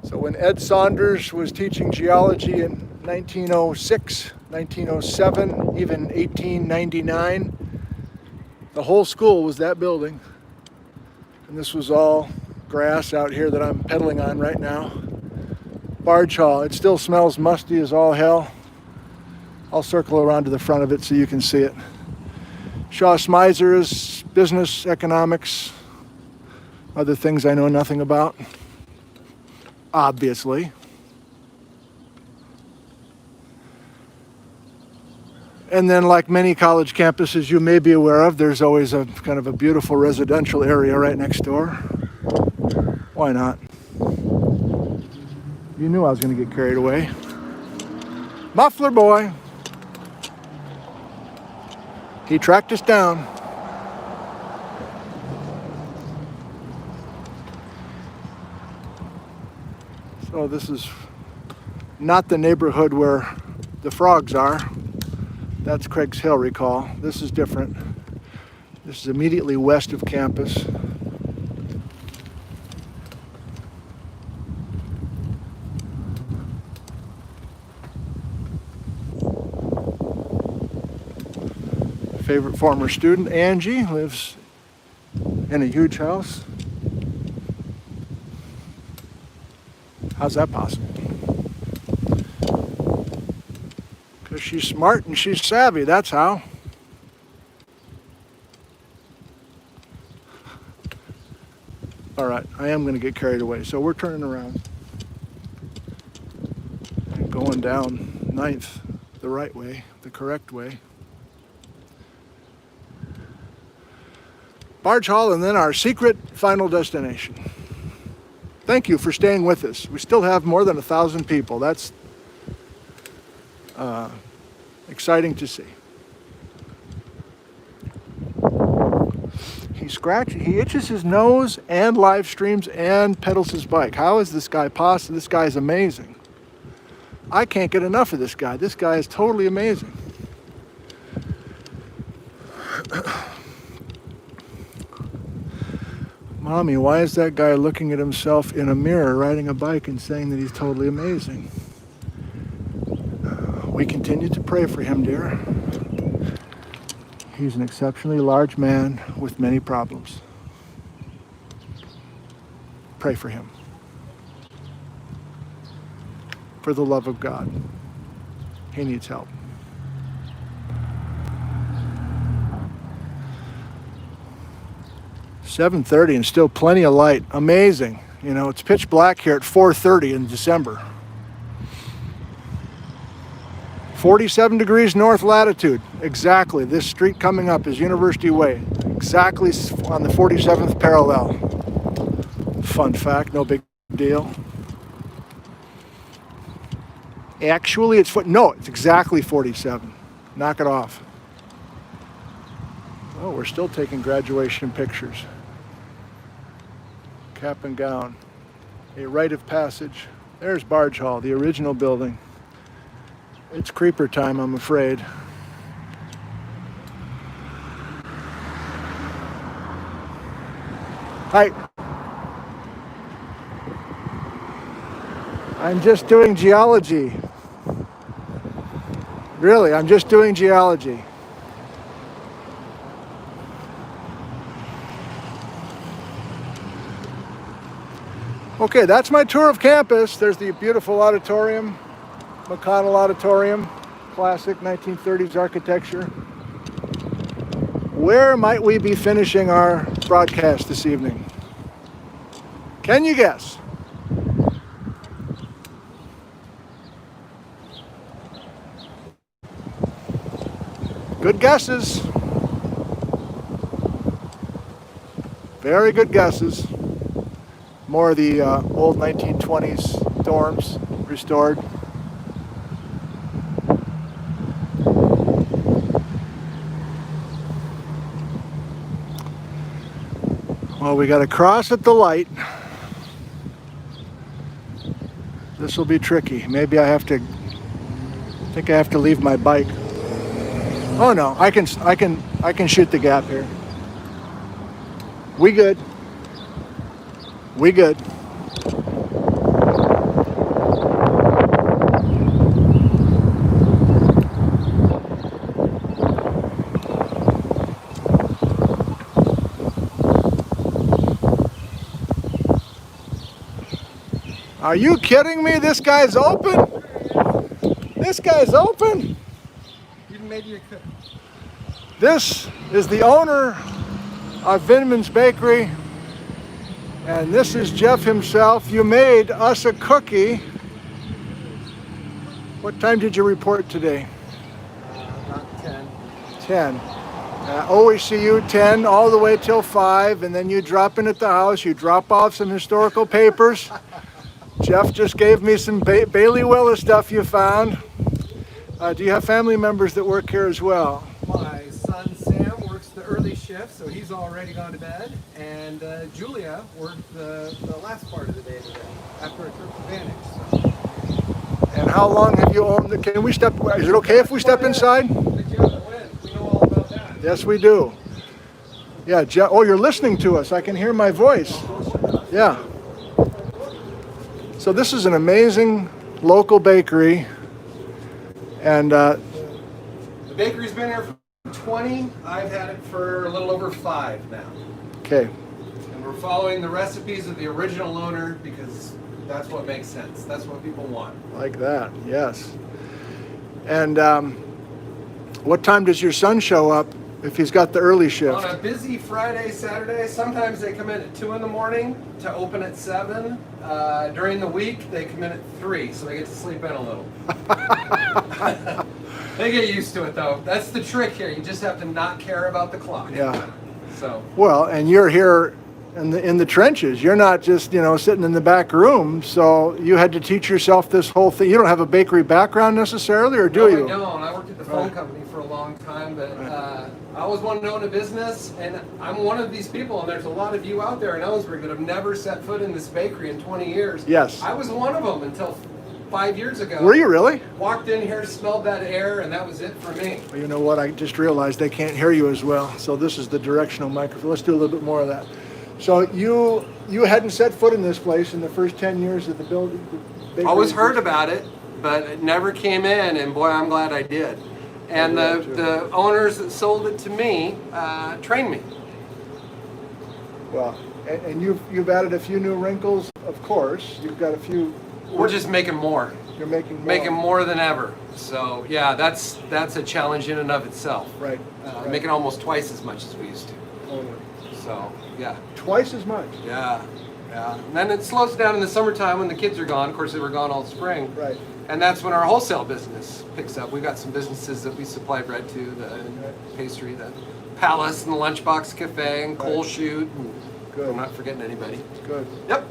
A: So when Ed Saunders was teaching geology in 1906, 1907, even 1899, The whole school was that building. And this was all grass out here that I'm pedaling on right now. Barge Hall. It still smells musty as all hell. I'll circle around to the front of it so you can see it. Shaw Smizer's business, economics, other things I know nothing about, obviously. And then, like many college campuses you may be aware of, there's always a kind of a beautiful residential area right next door. Why not? You knew I was going to get carried away. Muffler boy. He tracked us down. So this is not the neighborhood where the frogs are. That's Craig's Hill, recall. This is different. This is immediately west of campus. Favorite former student, Angie, lives in a huge house. How's that possible? Because she's smart and she's savvy, that's how. All right, I am going to get carried away, so we're turning around and going down 9th the right way, the correct way. Barge Hall, and then our secret final destination. Thank you for staying with us. We still have more than 1,000 people. That's exciting to see. He itches his nose and live streams and pedals his bike. How is this guy possible? This guy is amazing. I can't get enough of this guy. This guy is totally amazing. Mommy, why is that guy looking at himself in a mirror riding a bike and saying that he's totally amazing? We continue to pray for him, dear. He's an exceptionally large man with many problems. Pray for him. For the love of God. He needs help. $7:30 and still plenty of light. Amazing. You know, it's pitch black here at 4:30 in December. 47 degrees north latitude. Exactly. This street coming up is University Way. Exactly on the 47th parallel. Fun fact, no big deal. Actually, it's exactly 47. Knock it off. Oh, we're still taking graduation pictures. Cap and gown. A rite of passage. There's Barge Hall, the original building. It's creeper time, I'm afraid. Hi. I'm just doing geology. Really, I'm just doing geology. Okay, that's my tour of campus. There's the beautiful auditorium, McConnell Auditorium, classic 1930s architecture. Where might we be finishing our broadcast this evening? Can you guess? Good guesses. Very good guesses. More of the old 1920s dorms restored. Well, we got to cross at the light. This will be tricky. Maybe I think I have to leave my bike. Oh no, I can shoot the gap here. We good. We good. Are you kidding me? This guy's open? This guy's open?
B: Even maybe you could.
A: This is the owner of Vindman's Bakery, and this is Jeff himself. You made us a cookie. What time did you report today?
B: About 10.
A: 10. OHCU 10 all the way till 5, and then you drop in at the house, you drop off some historical papers. Jeff just gave me some Bailey Willis stuff you found. Do you have family members that work here as well?
B: My son Sam works the early shift, so he's already gone to bed. And Julia worked the last part of the day today after a trip to Vantage. So.
A: And how long have you owned the, can we step, is it okay if we step inside?
B: We know all about that.
A: Yes, we do. Yeah, Jeff, oh, you're listening to us. I can hear my voice. Yeah. So this is an amazing local bakery. And
B: the bakery's been here for 20. I've had it for a little over 5 now.
A: okay,
B: And we're following the recipes of the original owner because that's what makes sense. That's what people want.
A: like that, yes. And what time does your son show up if he's got the early shift?
B: On a busy Friday, Saturday, sometimes they come in at 2 in the morning to open at 7. During the week, they come in at 3, so they get to sleep in a little. They get used to it, though. That's the trick here. You just have to not care about the clock.
A: Yeah.
B: So.
A: Well, and you're here in the trenches. You're not just, sitting in the back room. So you had to teach yourself this whole thing. You don't have a bakery background necessarily, or do you?
B: No, I don't. I worked at the phone company for a long time, but I always wanted to own a business, and I'm one of these people, and there's a lot of you out there in Ellensburg that have never set foot in this bakery in 20 years.
A: Yes.
B: I was one of them until 5 years ago.
A: Were you really?
B: Walked in here, smelled that air, and that was it for me.
A: Well, you know what? I just realized they can't hear you as well. So this is the directional microphone. Let's do a little bit more of that. So you hadn't set foot in this place in the first 10 years of the building?
B: Always heard about it, but it never came in, and boy, I'm glad I did. And the owners that sold it to me trained me.
A: Well, and you've added a few new wrinkles, of course. You've got a few.
B: We're just making more.
A: You're making more.
B: Making more than ever. So yeah, that's a challenge in and of itself.
A: Right.
B: Making almost twice as much as we used to.
A: Totally.
B: So yeah.
A: Twice as much.
B: Yeah. Yeah. And then it slows down in the summertime when the kids are gone. Of course, they were gone all spring.
A: Right.
B: And that's when our wholesale business picks up. We've got some businesses that we supply bread to, the pastry, the Palace and the Lunchbox Cafe and Coal Chute.
A: Good.
B: I'm not forgetting anybody.
A: Good.
B: Yep.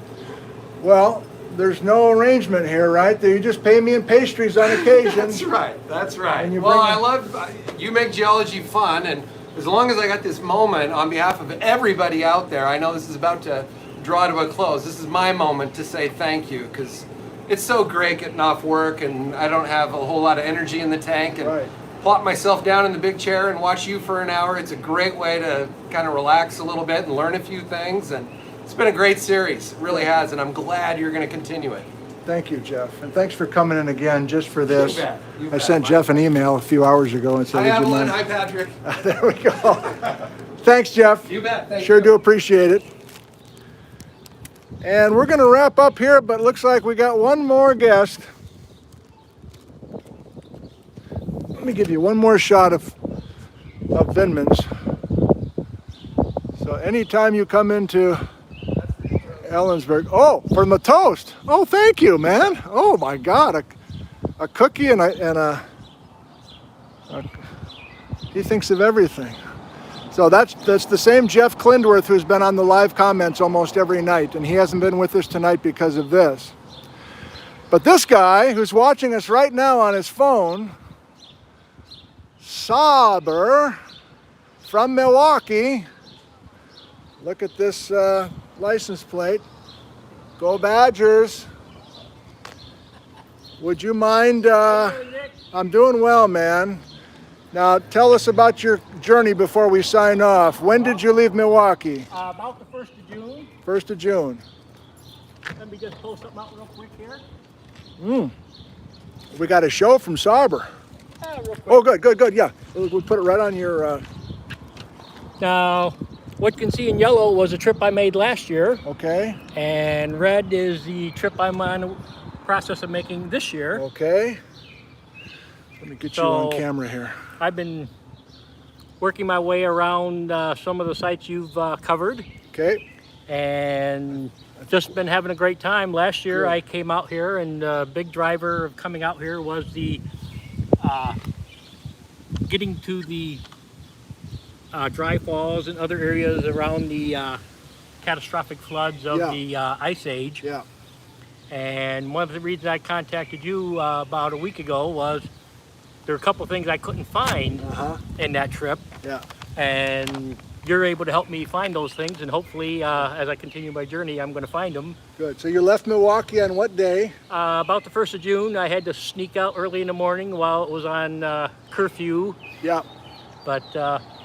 A: Well, there's no arrangement here, right? You just pay me in pastries on occasion.
B: That's right. That's right.
A: And you
B: Well,
A: bring
B: I love, you make geology fun, and as long as I got this moment on behalf of everybody out there, I know this is about to draw to a close. This is my moment to say thank you, because it's so great getting off work and I don't have a whole lot of energy in the tank, and
A: Right.
B: plop myself down in the big chair and watch you for an hour. It's a great way to kind of relax a little bit and learn a few things, and it's been a great series. It really has, and I'm glad you're going to continue it.
A: Thank you, Jeff. And thanks for coming in again just for this.
B: You bet. You
A: I
B: bet.
A: sent Jeff an email a few hours ago and said,
B: Hi,
A: would you
B: Evelyn.
A: mind?
B: Hi, Patrick.
A: There we go. Thanks, Jeff.
B: You bet. Thank
A: Sure
B: you.
A: do appreciate it. And we're going to wrap up here, but it looks like we got one more guest. Let me give you one more shot of Vindman's. So anytime you come into Ellensburg, oh, from the toast. Oh, thank you, man. Oh my God, a cookie and a he thinks of everything. So that's the same Jeff Klindworth who's been on the live comments almost every night, and he hasn't been with us tonight because of this. But this guy who's watching us right now on his phone, Sauber from Milwaukee. Look at this license plate. Go Badgers. Would you mind? I'm doing well, man. Now tell us about your journey before we sign off. When did you leave Milwaukee?
C: About the 1st of June.
A: 1st of June.
C: Let me just pull something out real quick here.
A: We got a show from Sauber.
C: Real quick.
A: Oh, good, yeah. We'll put it right on your...
C: Now, what you can see in yellow was a trip I made last year,
A: Okay.
C: and red is the trip I'm on the process of making this year.
A: Okay. Let me get you on
C: So-
A: camera here.
C: I've been working my way around some of the sites you've covered,
A: Okay.
C: and just been having a great time. Last year
A: Good.
C: I came out here, and the big driver of coming out here was the getting to the dry falls and other areas around the catastrophic floods of
A: Yeah.
C: the Ice Age.
A: Yeah.
C: And one of the reasons I contacted you about a week ago was there were a couple things I couldn't find
A: Uh-huh.
C: in that trip,
A: Yeah.
C: and you're able to help me find those things, and hopefully as I continue my journey I'm going to find them.
A: Good. So you left Milwaukee on what day?
C: About the 1st of June. I had to sneak out early in the morning while it was on curfew,
A: Yeah.
C: but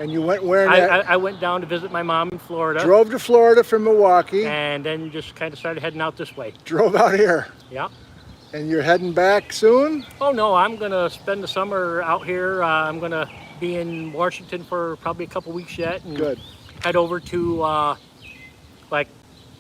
A: And you went wearing that.
C: I went down to visit my mom in Florida,
A: Drove to Florida from Milwaukee.
C: and then just kind of started heading out this way.
A: Drove out here.
C: Yeah.
A: And you're heading back soon?
C: Oh no, I'm going to spend the summer out here. I'm going to be in Washington for probably a couple weeks yet, and
A: Good.
C: head over to like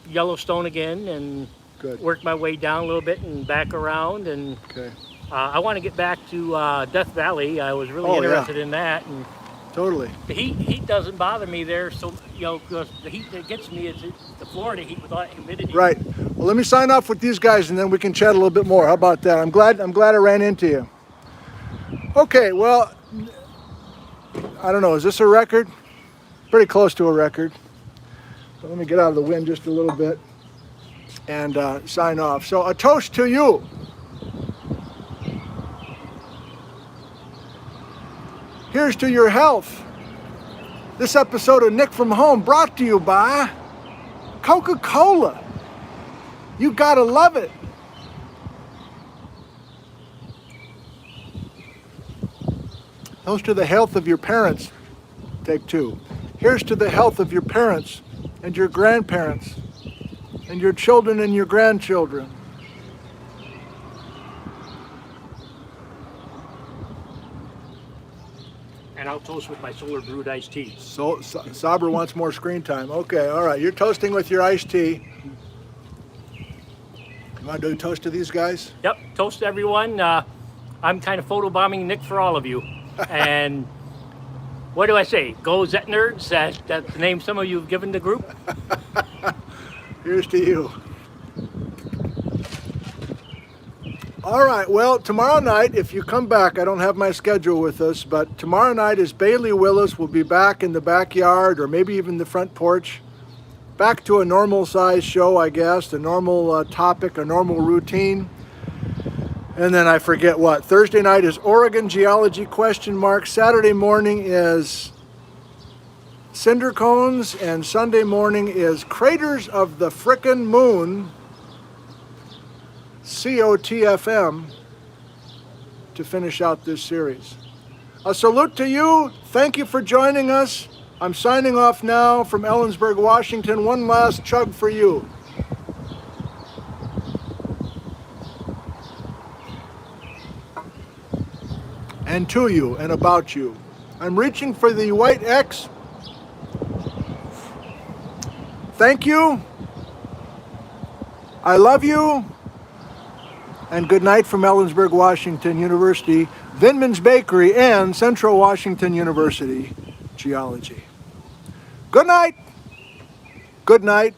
C: Yellowstone again, and
A: Good.
C: work my way down a little bit and back around. And
A: Okay.
C: I want to get back to Death Valley. I was really
A: Oh, yeah.
C: interested in that, and
A: Totally.
C: the heat doesn't bother me there. So because the heat that gets me is the Florida heat with all that humidity.
A: Right. Well, let me sign off with these guys and then we can chat a little bit more. How about that? I'm glad I ran into you. Okay, well, I don't know. Is this a record? Pretty close to a record. So let me get out of the wind just a little bit and sign off. So a toast to you. Here's to your health. This episode of Nick from Home brought to you by Coca-Cola. You gotta love it. Toast to the health of your parents. Take two. Here's to the health of your parents and your grandparents and your children and your grandchildren.
C: And I'll toast with my solar brewed iced tea.
A: So Sabra wants more screen time. Okay, all right. You're toasting with your iced tea. You want to do a toast to these guys?
C: Yep, toast to everyone. I'm kind of photobombing Nick for all of you. And what do I say? Go Zentner. That's the name some of you have given the group.
A: Here's to you. All right, well, tomorrow night, if you come back, I don't have my schedule with us, but tomorrow night is Bailey Willis. We'll be back in the backyard or maybe even the front porch. Back to a normal size show, I guess, a normal topic, a normal routine. And then I forget what. Thursday night is Oregon Geology ? Saturday morning is Cinder Cones, and Sunday morning is Craters of the Frickin' Moon, COTFM, to finish out this series. A salute to you. Thank you for joining us. I'm signing off now from Ellensburg, Washington. One last chug for you. And to you and about you. I'm reaching for the white X. Thank you. I love you. And good night from Ellensburg, Washington University, Vindman's Bakery, and Central Washington University Geology. Good night. Good night.